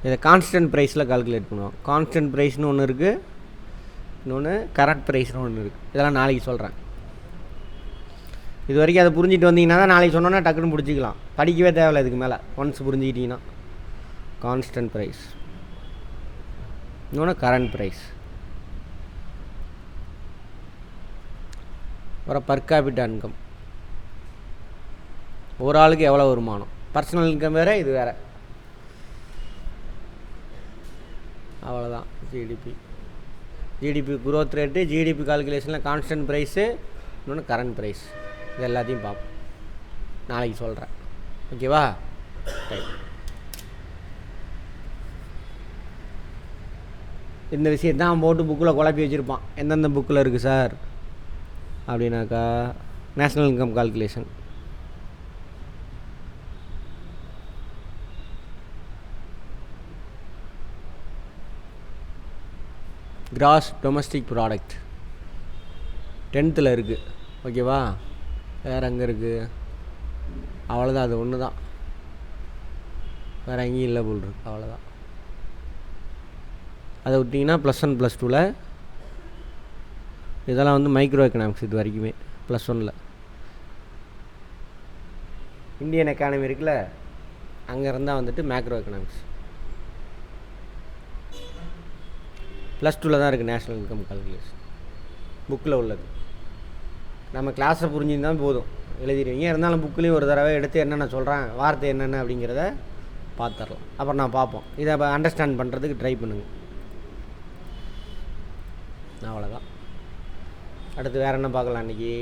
இதை கான்ஸ்டன்ட் ப்ரைஸில் கால்குலேட் பண்ணுவோம். கான்ஸ்டன்ட் ப்ரைஸ்னு ஒன்று இருக்குது, இன்னொன்று கரண்ட் ப்ரைஸ்னு ஒன்று இருக்குது. இதெல்லாம் நாளைக்கு சொல்கிறேன். இது வரைக்கும் அதை புரிஞ்சிட்டு வந்தீங்கன்னா தான் நாளைக்கு சொன்னோன்னா டக்குன்னு பிடிச்சிக்கலாம். படிக்கவே தேவையில்லை இதுக்கு மேலே. ஒன்ஸ் புரிஞ்சுக்கிட்டிங்கன்னா கான்ஸ்டன்ட் ப்ரைஸ், இன்னொன்று கரண்ட் ப்ரைஸ். அப்புறம் பர் கேபிட்டா இன்கம், ஒரு ஆளுக்கு எவ்வளோ வருமானம். பர்சனல் இன்கம் வேறு, இது வேறு. அவ்வளோதான். ஜிடிபி குரோத் ரேட்டு, ஜிடிபி கால்குலேஷனில் கான்ஸ்டன்ட் ப்ரைஸு, இன்னொன்று கரண்ட் ப்ரைஸ். இது எல்லாத்தையும் பார்ப்போம், நாளைக்கு சொல்கிறேன். ஓகேவா? இந்த விஷயத்தான் அவன் போட்டு புக்கில் குழப்பி வச்சுருப்பான். எந்தெந்த புக்கில் இருக்குது சார் அப்படின்னாக்கா, national income calculation, gross domestic product 10th இருக்குது. ஓகேவா? வேறு எங்கே இருக்குது? அவ்வளோதான், அது ஒன்று தான், வேறு எங்கேயும் இல்லை போல் இருக்கு. அவ்வளோதான். அதை விட்டிங்கன்னா +1 +2ல் இதெல்லாம் வந்து மைக்ரோ எக்கனாமிக்ஸ். இது வரைக்குமே +1ல் இந்தியன் எக்கானமி இருக்குல்ல, அங்கே இருந்தால் வந்துட்டு மேக்ரோ எக்கனாமிக்ஸ். +2ல் தான் இருக்குது நேஷ்னல் இன்கம் கால்குலேஷன், புக்கில் உள்ளது. நம்ம கிளாஸை புரிஞ்சுருந்தால் போதும், எழுதிடுவீங்க. இருந்தாலும் புக்கிலையும் ஒரு தடவை எடுத்து என்னென்ன சொல்கிறேன், வார்த்தை என்னென்ன அப்படிங்கிறத பார்த்துடலாம். அப்புறம் நான் பார்ப்போம். இதை அண்டர்ஸ்டாண்ட் பண்ணுறதுக்கு ட்ரை பண்ணுங்கள். அவ்வளோதான். அடுத்து வேறு என்ன பார்க்கலாம் இன்றைக்கி?